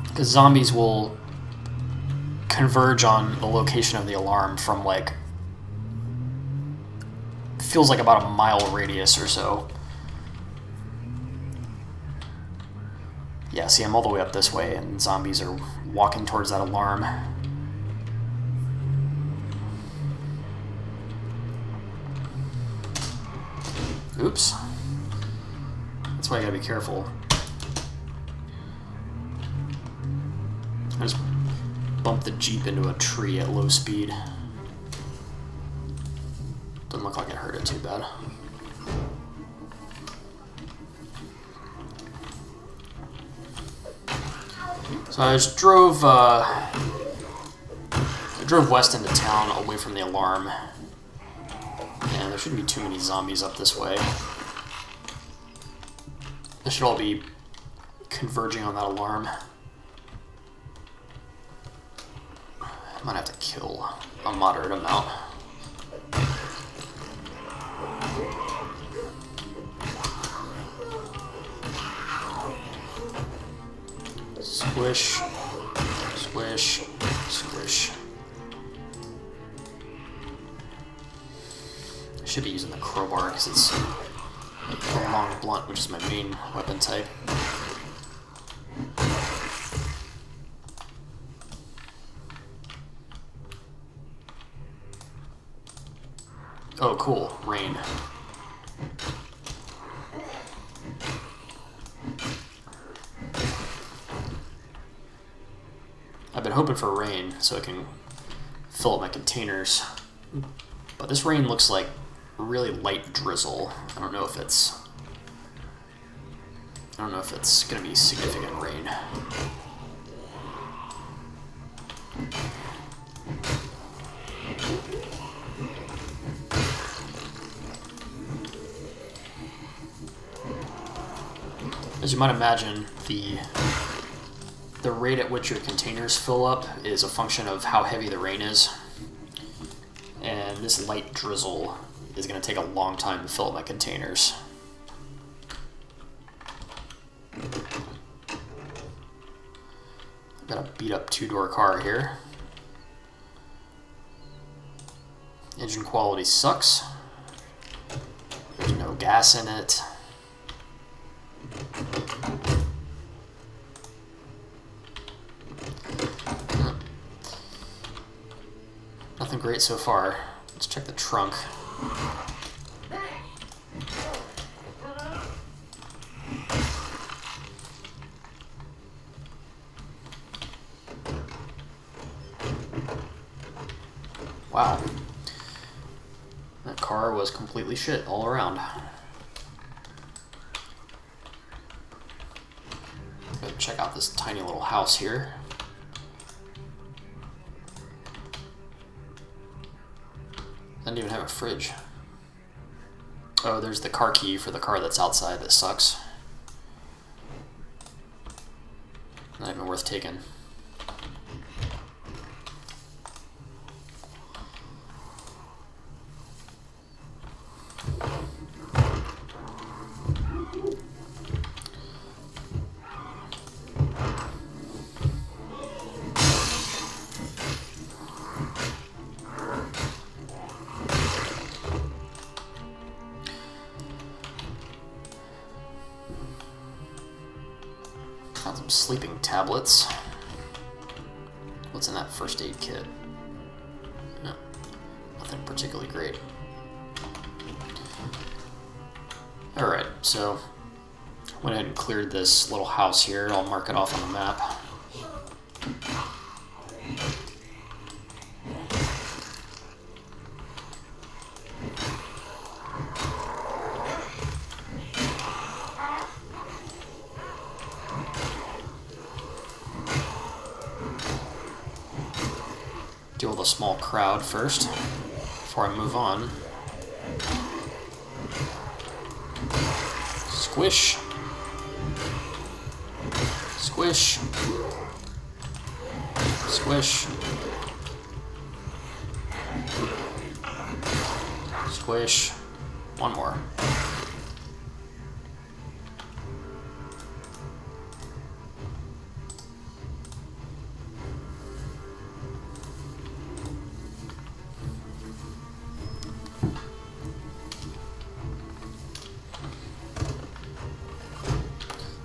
Because zombies will converge on the location of the alarm from like, feels like about a mile radius or so. Yeah, see, I'm all the way up this way and zombies are walking towards that alarm. Oops. That's why I gotta be careful. I just bumped the Jeep into a tree at low speed. Doesn't look like it hurt it too bad. So I just drove west into town away from the alarm. And there shouldn't be too many zombies up this way. This should all be converging on that alarm. I might have to kill a moderate amount. Squish, squish, squish. I should be using the crowbar because it's a long blunt, which is my main weapon type. Oh, cool. Rain. I've been hoping for rain so I can fill up my containers. But this rain looks like really light drizzle. I don't know if it's going to be significant rain. As you might imagine, the rate at which your containers fill up is a function of how heavy the rain is. And this light drizzle is going to take a long time to fill up my containers. I've got a beat up two-door car here. Engine quality sucks. There's no gas in it. Nothing great so far. Let's check the trunk. Wow. That car was completely shit all around. Go check out this tiny little house here. Doesn't even have a fridge. Oh, there's the car key for the car that's outside that sucks. Not even worth taking. Found some sleeping tablets. What's in that first aid kit? No, nothing particularly great. Alright, so went ahead and cleared this little house here. I'll mark it off on the map. Deal with a small crowd first before I move on. Squish. Squish. Squish. Squish. One more.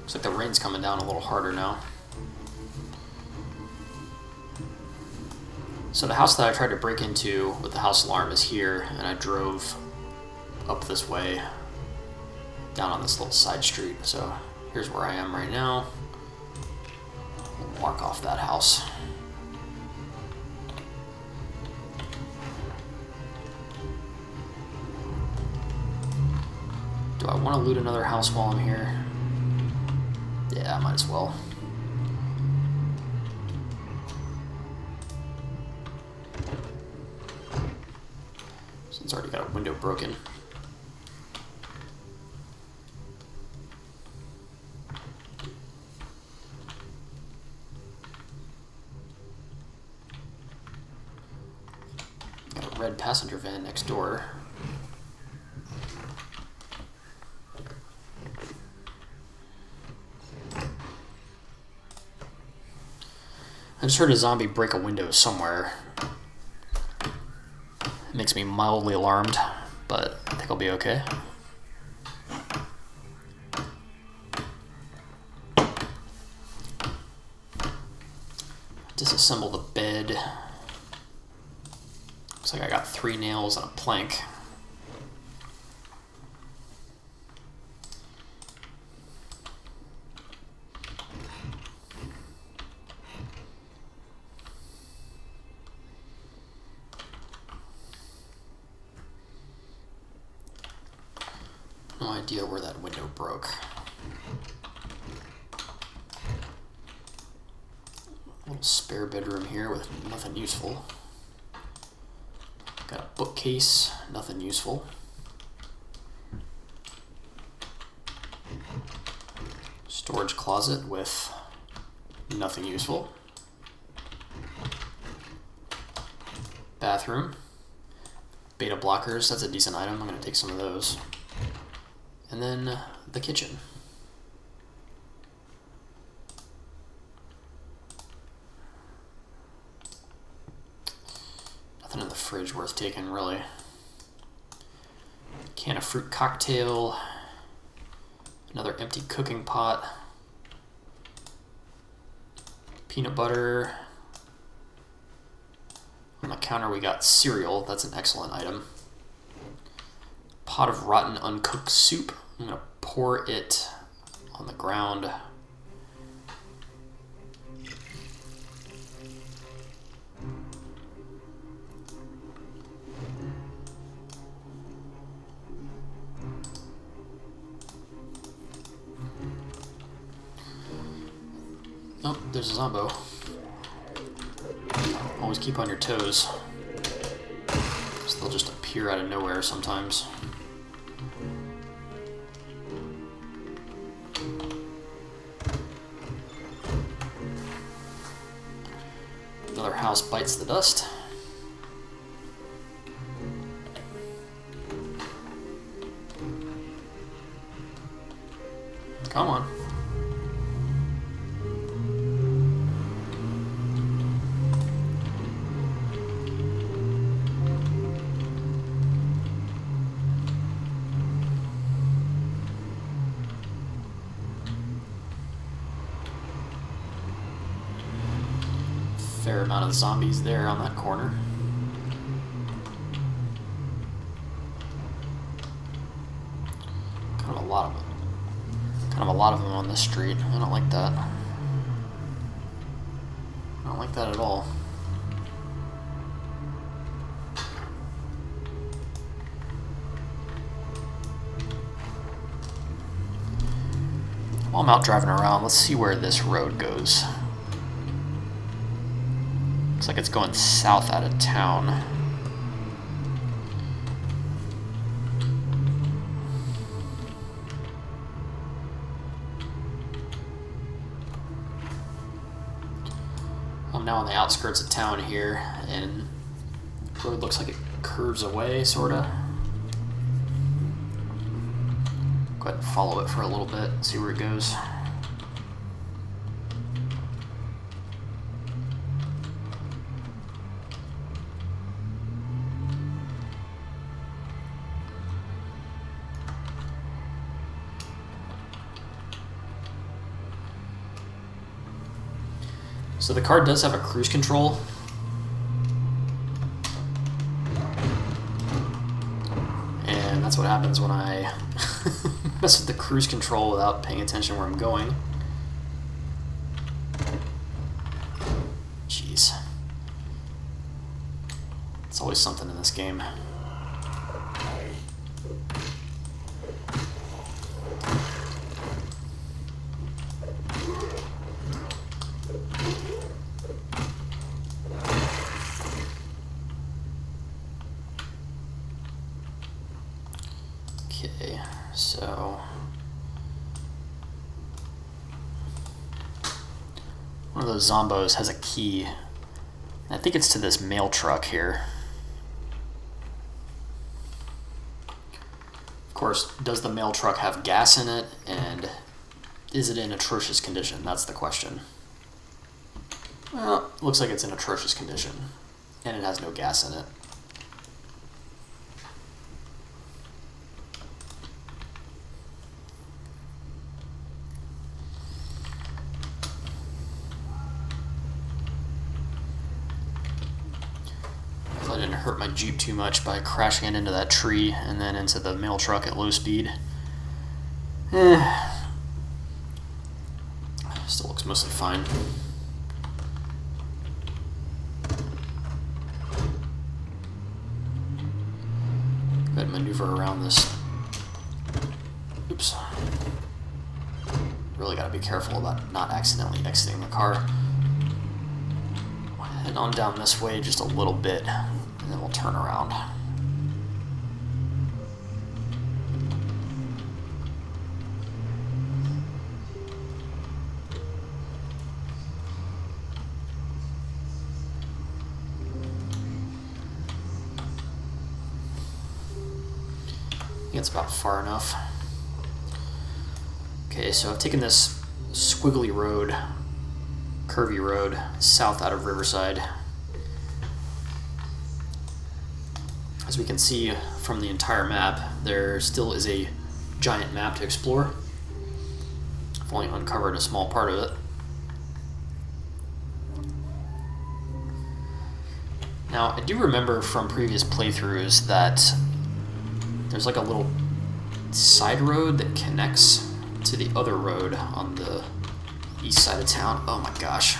Looks like the rain's coming down a little harder now. So the house that I tried to break into with the house alarm is here, and I drove up this way, down on this little side street. So here's where I am right now. We'll mark off that house. Do I want to loot another house while I'm here? Yeah, I might as well. Since I already got a window broken. red passenger van next door. I just heard a zombie break a window somewhere. It makes me mildly alarmed, but I think I'll be okay. Disassemble the bed. Looks like I got 3 nails and a plank. No idea where that window broke. Little spare bedroom here with nothing useful. Got a bookcase, nothing useful. Storage closet with nothing useful. Bathroom. Beta blockers, that's a decent item. I'm going to take some of those. And then the kitchen. Nothing in the fridge worth taking, really. Can of fruit cocktail. Another empty cooking pot. Peanut butter. On the counter we got cereal. That's an excellent item. Pot of rotten uncooked soup. I'm going to pour it on the ground. Oh, there's a zombo. Always keep on your toes. So they'll just appear out of nowhere sometimes. Another house bites the dust. Come on. Fair amount of zombies there on that corner. Kind of a lot of them. Kind of a lot of them on this street. I don't like that. I don't like that at all. While I'm out driving around, let's see where this road goes. Looks like it's going south out of town. I'm now on the outskirts of town here, and the road looks like it curves away, sorta. Go ahead and follow it for a little bit, see where it goes. So the car does have a cruise control. And that's what happens when I mess with the cruise control without paying attention where I'm going. Jeez. It's always something in this game. Okay, so one of those zombos has a key. I think it's to this mail truck here. course, does the mail truck have gas in it, and is it in atrocious condition? That's the question. Well, looks like it's in atrocious condition, and it has no gas in it. I didn't hurt my Jeep too much by crashing it into that tree and then into the mail truck at low speed. Still looks mostly fine. Go ahead and maneuver around this. Oops. Really gotta be careful about not accidentally exiting the car. Head on down this way just a little bit, and then we'll turn around. I think it's about far enough. Okay, so I've taken this squiggly road, curvy road, south out of Riverside. As we can see from the entire map, there still is a giant map to explore. I've only uncovered a small part of it. Now, I do remember from previous playthroughs that there's like a little side road that connects to the other road on the east side of town. Oh my gosh.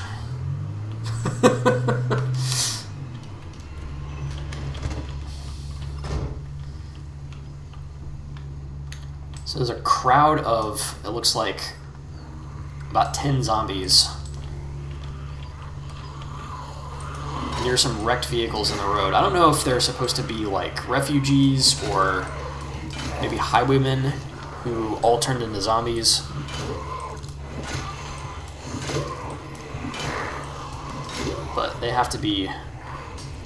So there's a crowd of, it looks like, about 10 zombies near some wrecked vehicles in the road. I don't know if they're supposed to be like refugees or maybe highwaymen who all turned into zombies. But they have to be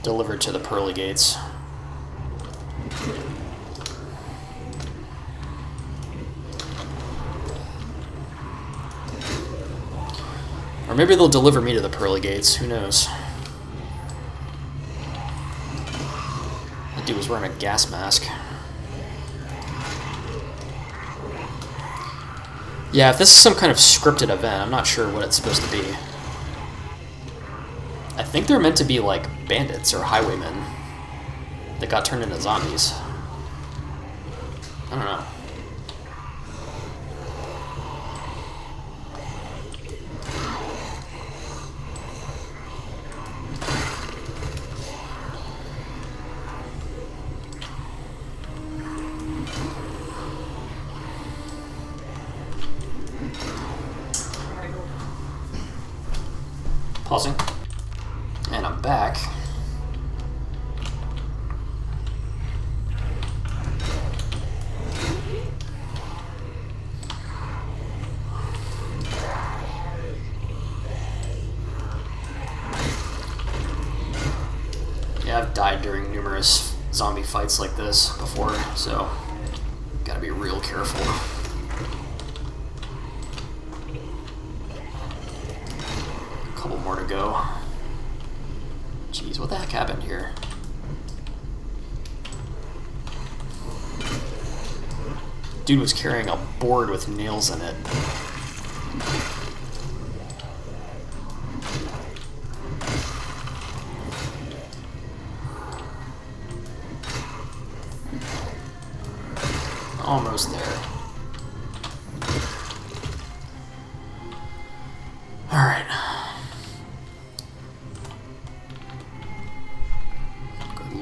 delivered to the pearly gates. Or maybe they'll deliver me to the pearly gates, who knows. That dude was wearing a gas mask. Yeah, if this is some kind of scripted event, I'm not sure what it's supposed to be. I think they're meant to be like bandits or highwaymen that got turned into zombies. I don't know. Pausing. And I'm back. Yeah, I've died during numerous zombie fights like this before, so gotta be real careful. Couple more to go. Jeez, what the heck happened here? Dude was carrying a board with nails in it. Almost there. Alright.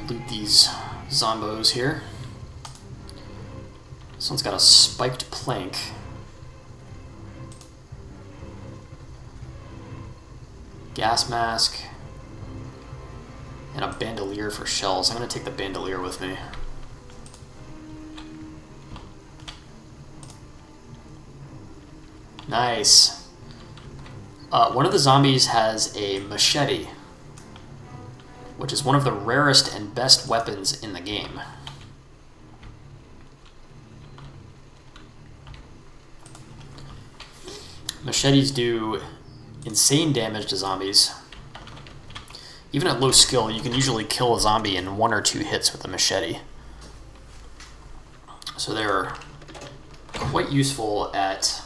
Loot these zombos here. This one's got a spiked plank. Gas mask. And a bandolier for shells. I'm going to take the bandolier with me. Nice. One of the zombies has a machete, which is one of the rarest and best weapons in the game. Machetes do insane damage to zombies. Even at low skill, you can usually kill a zombie in 1 or 2 hits with a machete. So they're quite useful at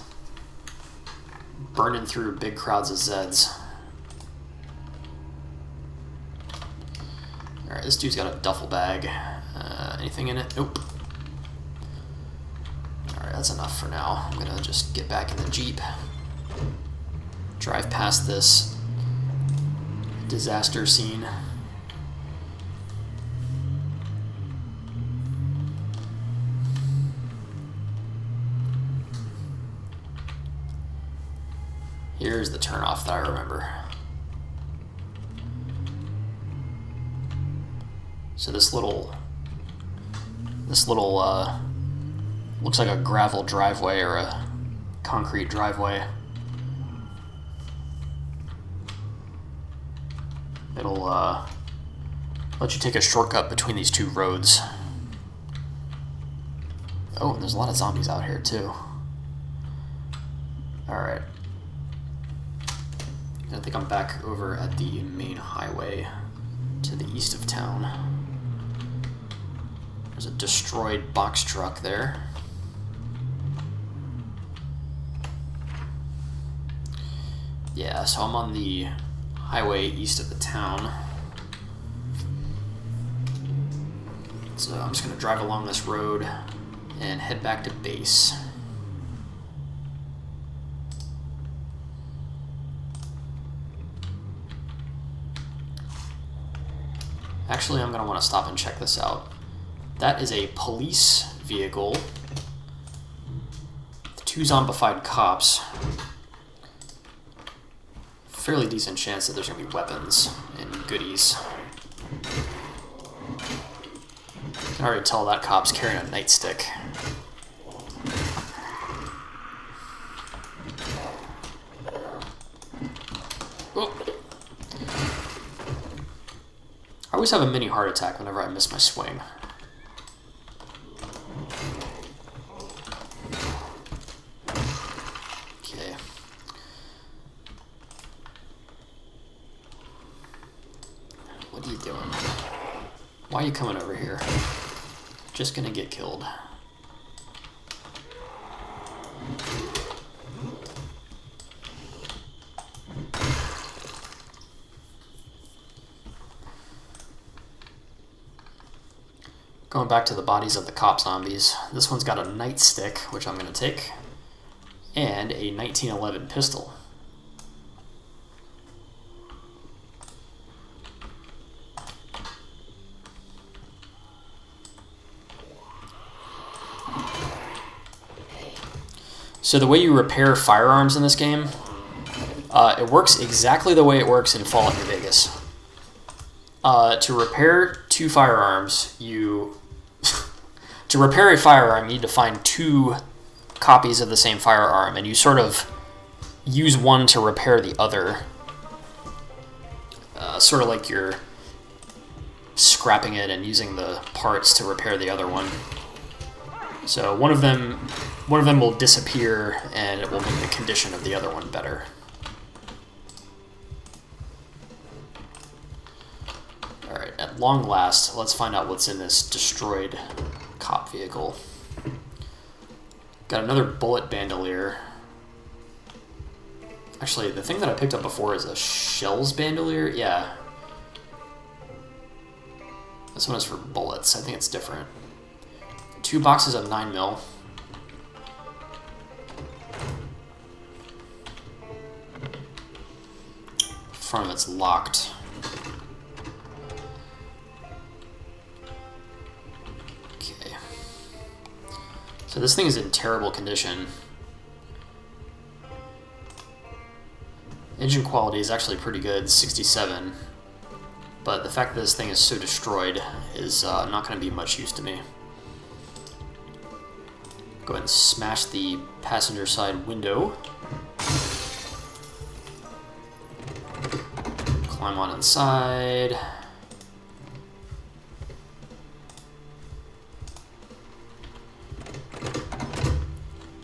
burning through big crowds of Zeds. Alright, this dude's got a duffel bag. Anything in it? Nope. Alright, that's enough for now. I'm gonna just get back in the Jeep. Drive past this disaster scene. Here's the turnoff that I remember. So this little looks like a gravel driveway or a concrete driveway. It'll let you take a shortcut between these 2 roads. Oh, and there's a lot of zombies out here too. Alright. I think I'm back over at the main highway to the east of town. There's a destroyed box truck there. Yeah, so I'm on the highway east of the town. So I'm just going to drive along this road and head back to base. Actually, I'm going to want to stop and check this out. That is a police vehicle with 2 zombified cops. Fairly decent chance that there's going to be weapons and goodies. I can already tell that cop's carrying a nightstick. Oh. I always have a mini heart attack whenever I miss my swing. Okay. What are you doing? Why are you coming over here? Just gonna get killed. Going back to the bodies of the cop zombies, this one's got a nightstick, which I'm going to take, and a 1911 pistol. So the way you repair firearms in this game, it works exactly the way it works in Fallout New Vegas. To repair 2 firearms, to repair a firearm, you need to find 2 copies of the same firearm, and you sort of use one to repair the other. Sort of like you're scrapping it and using the parts to repair the other one. So one of them will disappear, and it will make the condition of the other one better. Alright, at long last, let's find out what's in this destroyed cop vehicle. Got another bullet bandolier. Actually, the thing that I picked up before is a shells bandolier. Yeah. This one is for bullets. I think it's different. 2 boxes of 9mm. Front of it's locked. Okay. So this thing is in terrible condition. Engine quality is actually pretty good, 67. But the fact that this thing is so destroyed is not going to be much use to me. Go ahead and smash the passenger side window. Climb on inside.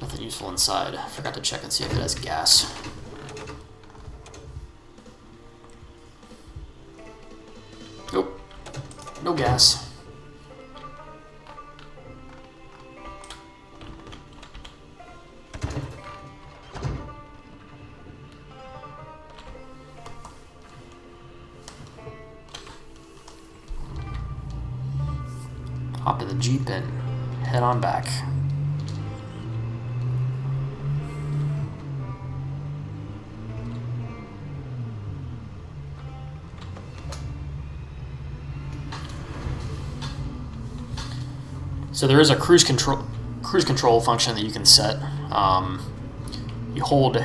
Nothing useful inside. I forgot to check and see if it has gas. Nope. No gas. Hop in the Jeep and head on back. So there is a cruise control function that you can set. You hold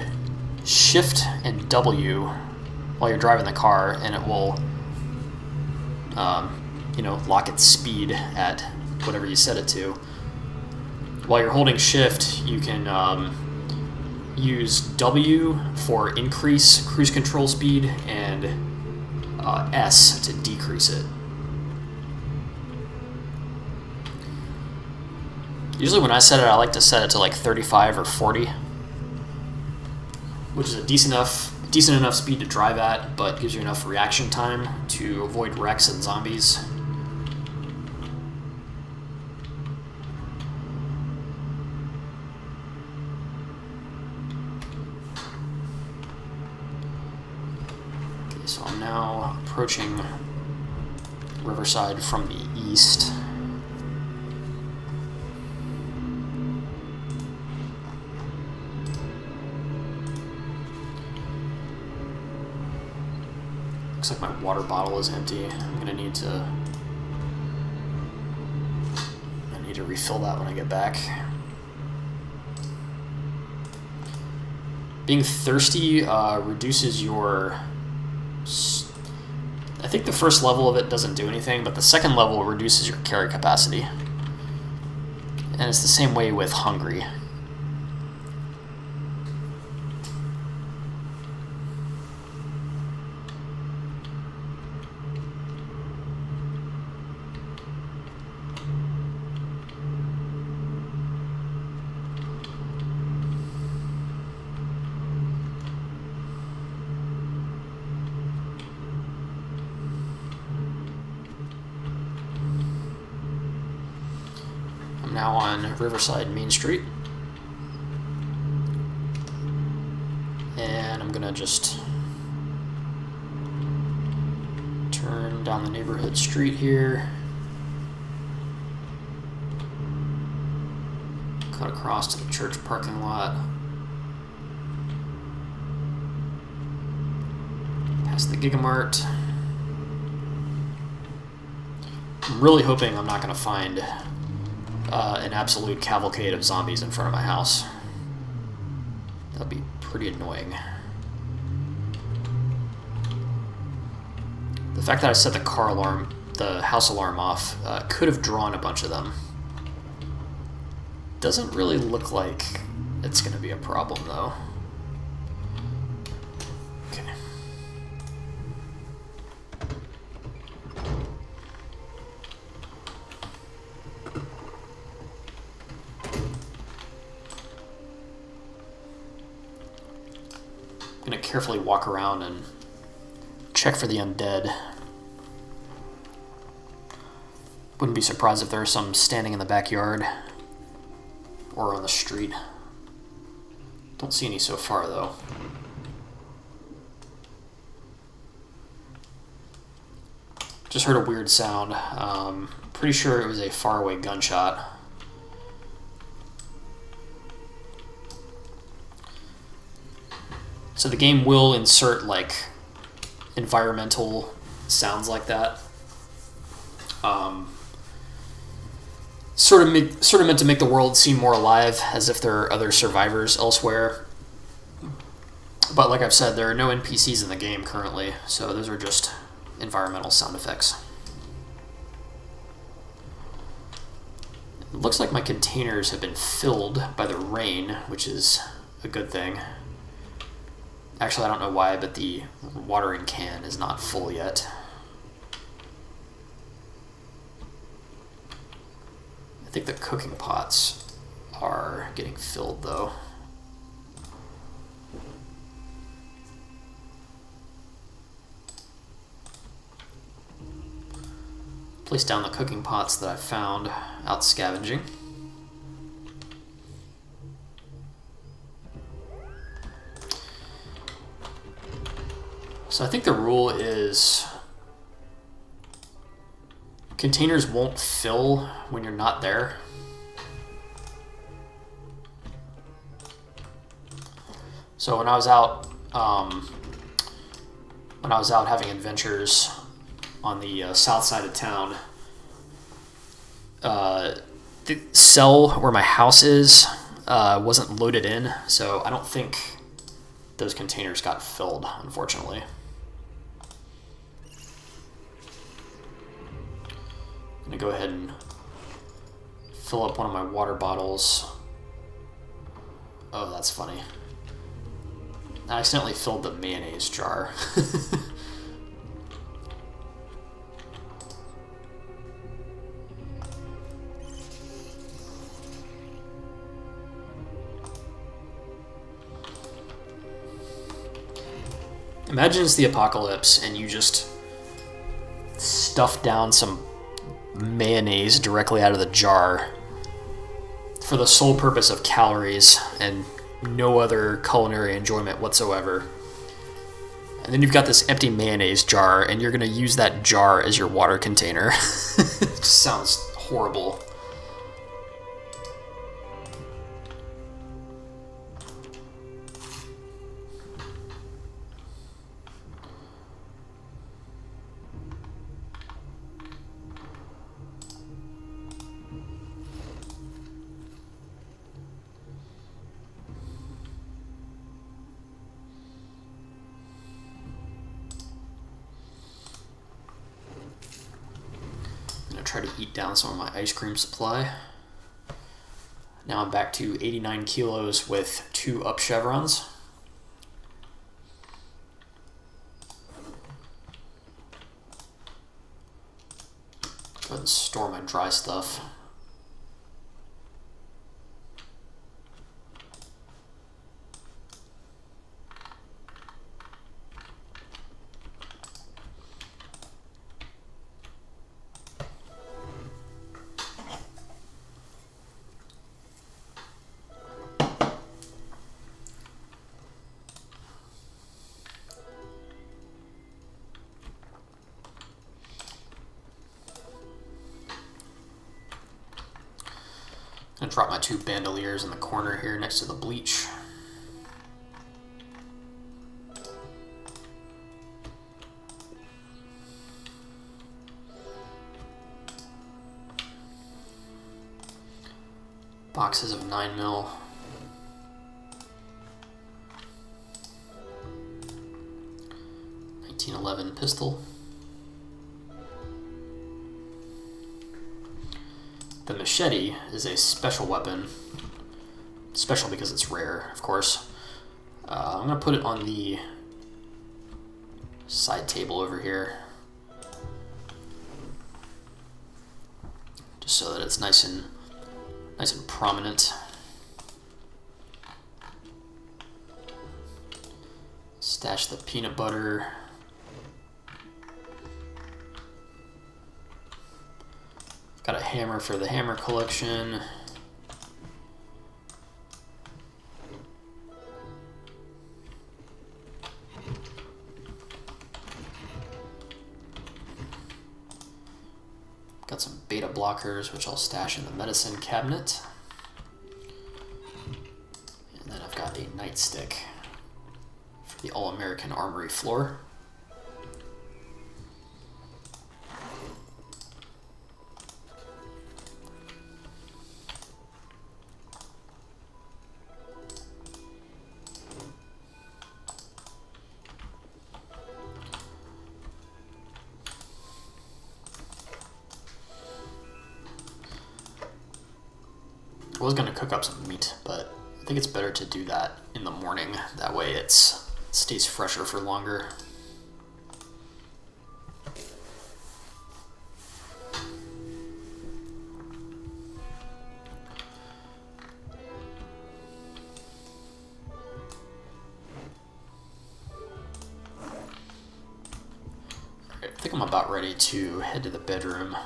Shift and W while you're driving the car, and it will, lock its speed at whatever you set it to. While you're holding Shift, you can use W for increase cruise control speed and S to decrease it. Usually when I set it, I like to set it to like 35 or 40, which is a decent enough speed to drive at, but gives you enough reaction time to avoid wrecks and zombies. Okay, so I'm now approaching Riverside from the east. Looks like my water bottle is empty. I need to refill that when I get back. Being thirsty reduces your... I think the first level of it doesn't do anything, but the second level reduces your carry capacity. And it's the same way with hungry. Now on Riverside Main Street, and I'm gonna just turn down the neighborhood street here, cut across to the church parking lot, past the Gigamart. I'm really hoping I'm not gonna find an absolute cavalcade of zombies in front of my house. That'd be pretty annoying. The fact that I set the house alarm off, could have drawn a bunch of them. Doesn't really look like it's going to be a problem, though. Okay. I'm going to carefully walk around and check for the undead. Wouldn't be surprised if there are some standing in the backyard or on the street. Don't see any so far, though. Just heard a weird sound. Pretty sure it was a faraway gunshot. So the game will insert like environmental sounds like that. Sort of meant to make the world seem more alive, as if there are other survivors elsewhere. But like I've said, there are no NPCs in the game currently, so those are just environmental sound effects. It looks like my containers have been filled by the rain, which is a good thing. Actually, I don't know why, but the watering can is not full yet. I think the cooking pots are getting filled though. Place down the cooking pots that I found out scavenging. So I think the rule is containers won't fill when you're not there. So when I was out having adventures on the south side of town, the cell where my house is wasn't loaded in, so I don't think those containers got filled, unfortunately. I'm gonna go ahead and fill up one of my water bottles. Oh, that's funny. I accidentally filled the mayonnaise jar. Imagine it's the apocalypse and you just stuff down some mayonnaise directly out of the jar for the sole purpose of calories and no other culinary enjoyment whatsoever. And then you've got this empty mayonnaise jar and you're going to use that jar as your water container. It just sounds horrible. Try to eat down some of my ice cream supply. Now I'm back to 89 kilos with 2 up chevrons. Go ahead and store my dry stuff. I'm gonna drop my 2 bandoliers in the corner here next to the bleach. Boxes of 9mm. .1911 pistol. The machete is a special weapon. Special because it's rare, of course. I'm going to put it on the side table over here. Just so that it's nice and prominent. Stash the peanut butter. Got a hammer for the hammer collection. Got some beta blockers, which I'll stash in the medicine cabinet. And then I've got a nightstick for the All-American Armory floor. I was going to cook up some meat, but I think it's better to do that in the morning. That way it stays fresher for longer. think I'm about ready to head to the bedroom.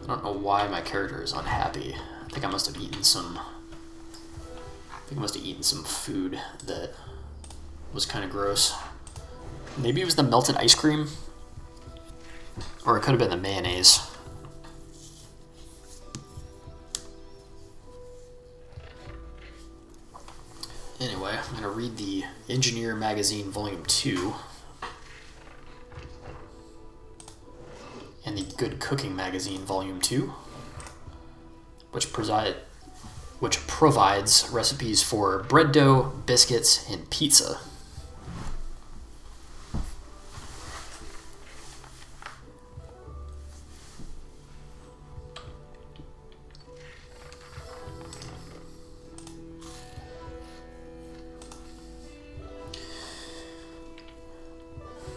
I don't know why my character is unhappy. I think I must have eaten some. Food that was kind of gross. Maybe it was the melted ice cream, or it could have been the mayonnaise. Anyway, I'm gonna read the Engineer Magazine Volume 2 and the Good Cooking Magazine Volume 2, which provides recipes for bread dough, biscuits, and pizza.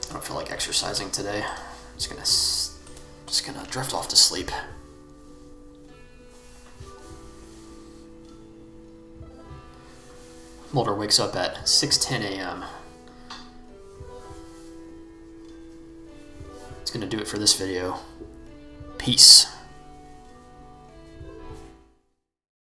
I don't feel like exercising today. I'm just gonna drift off to sleep. Mulder wakes up at 6:10 a.m. It's gonna do it for this video. Peace.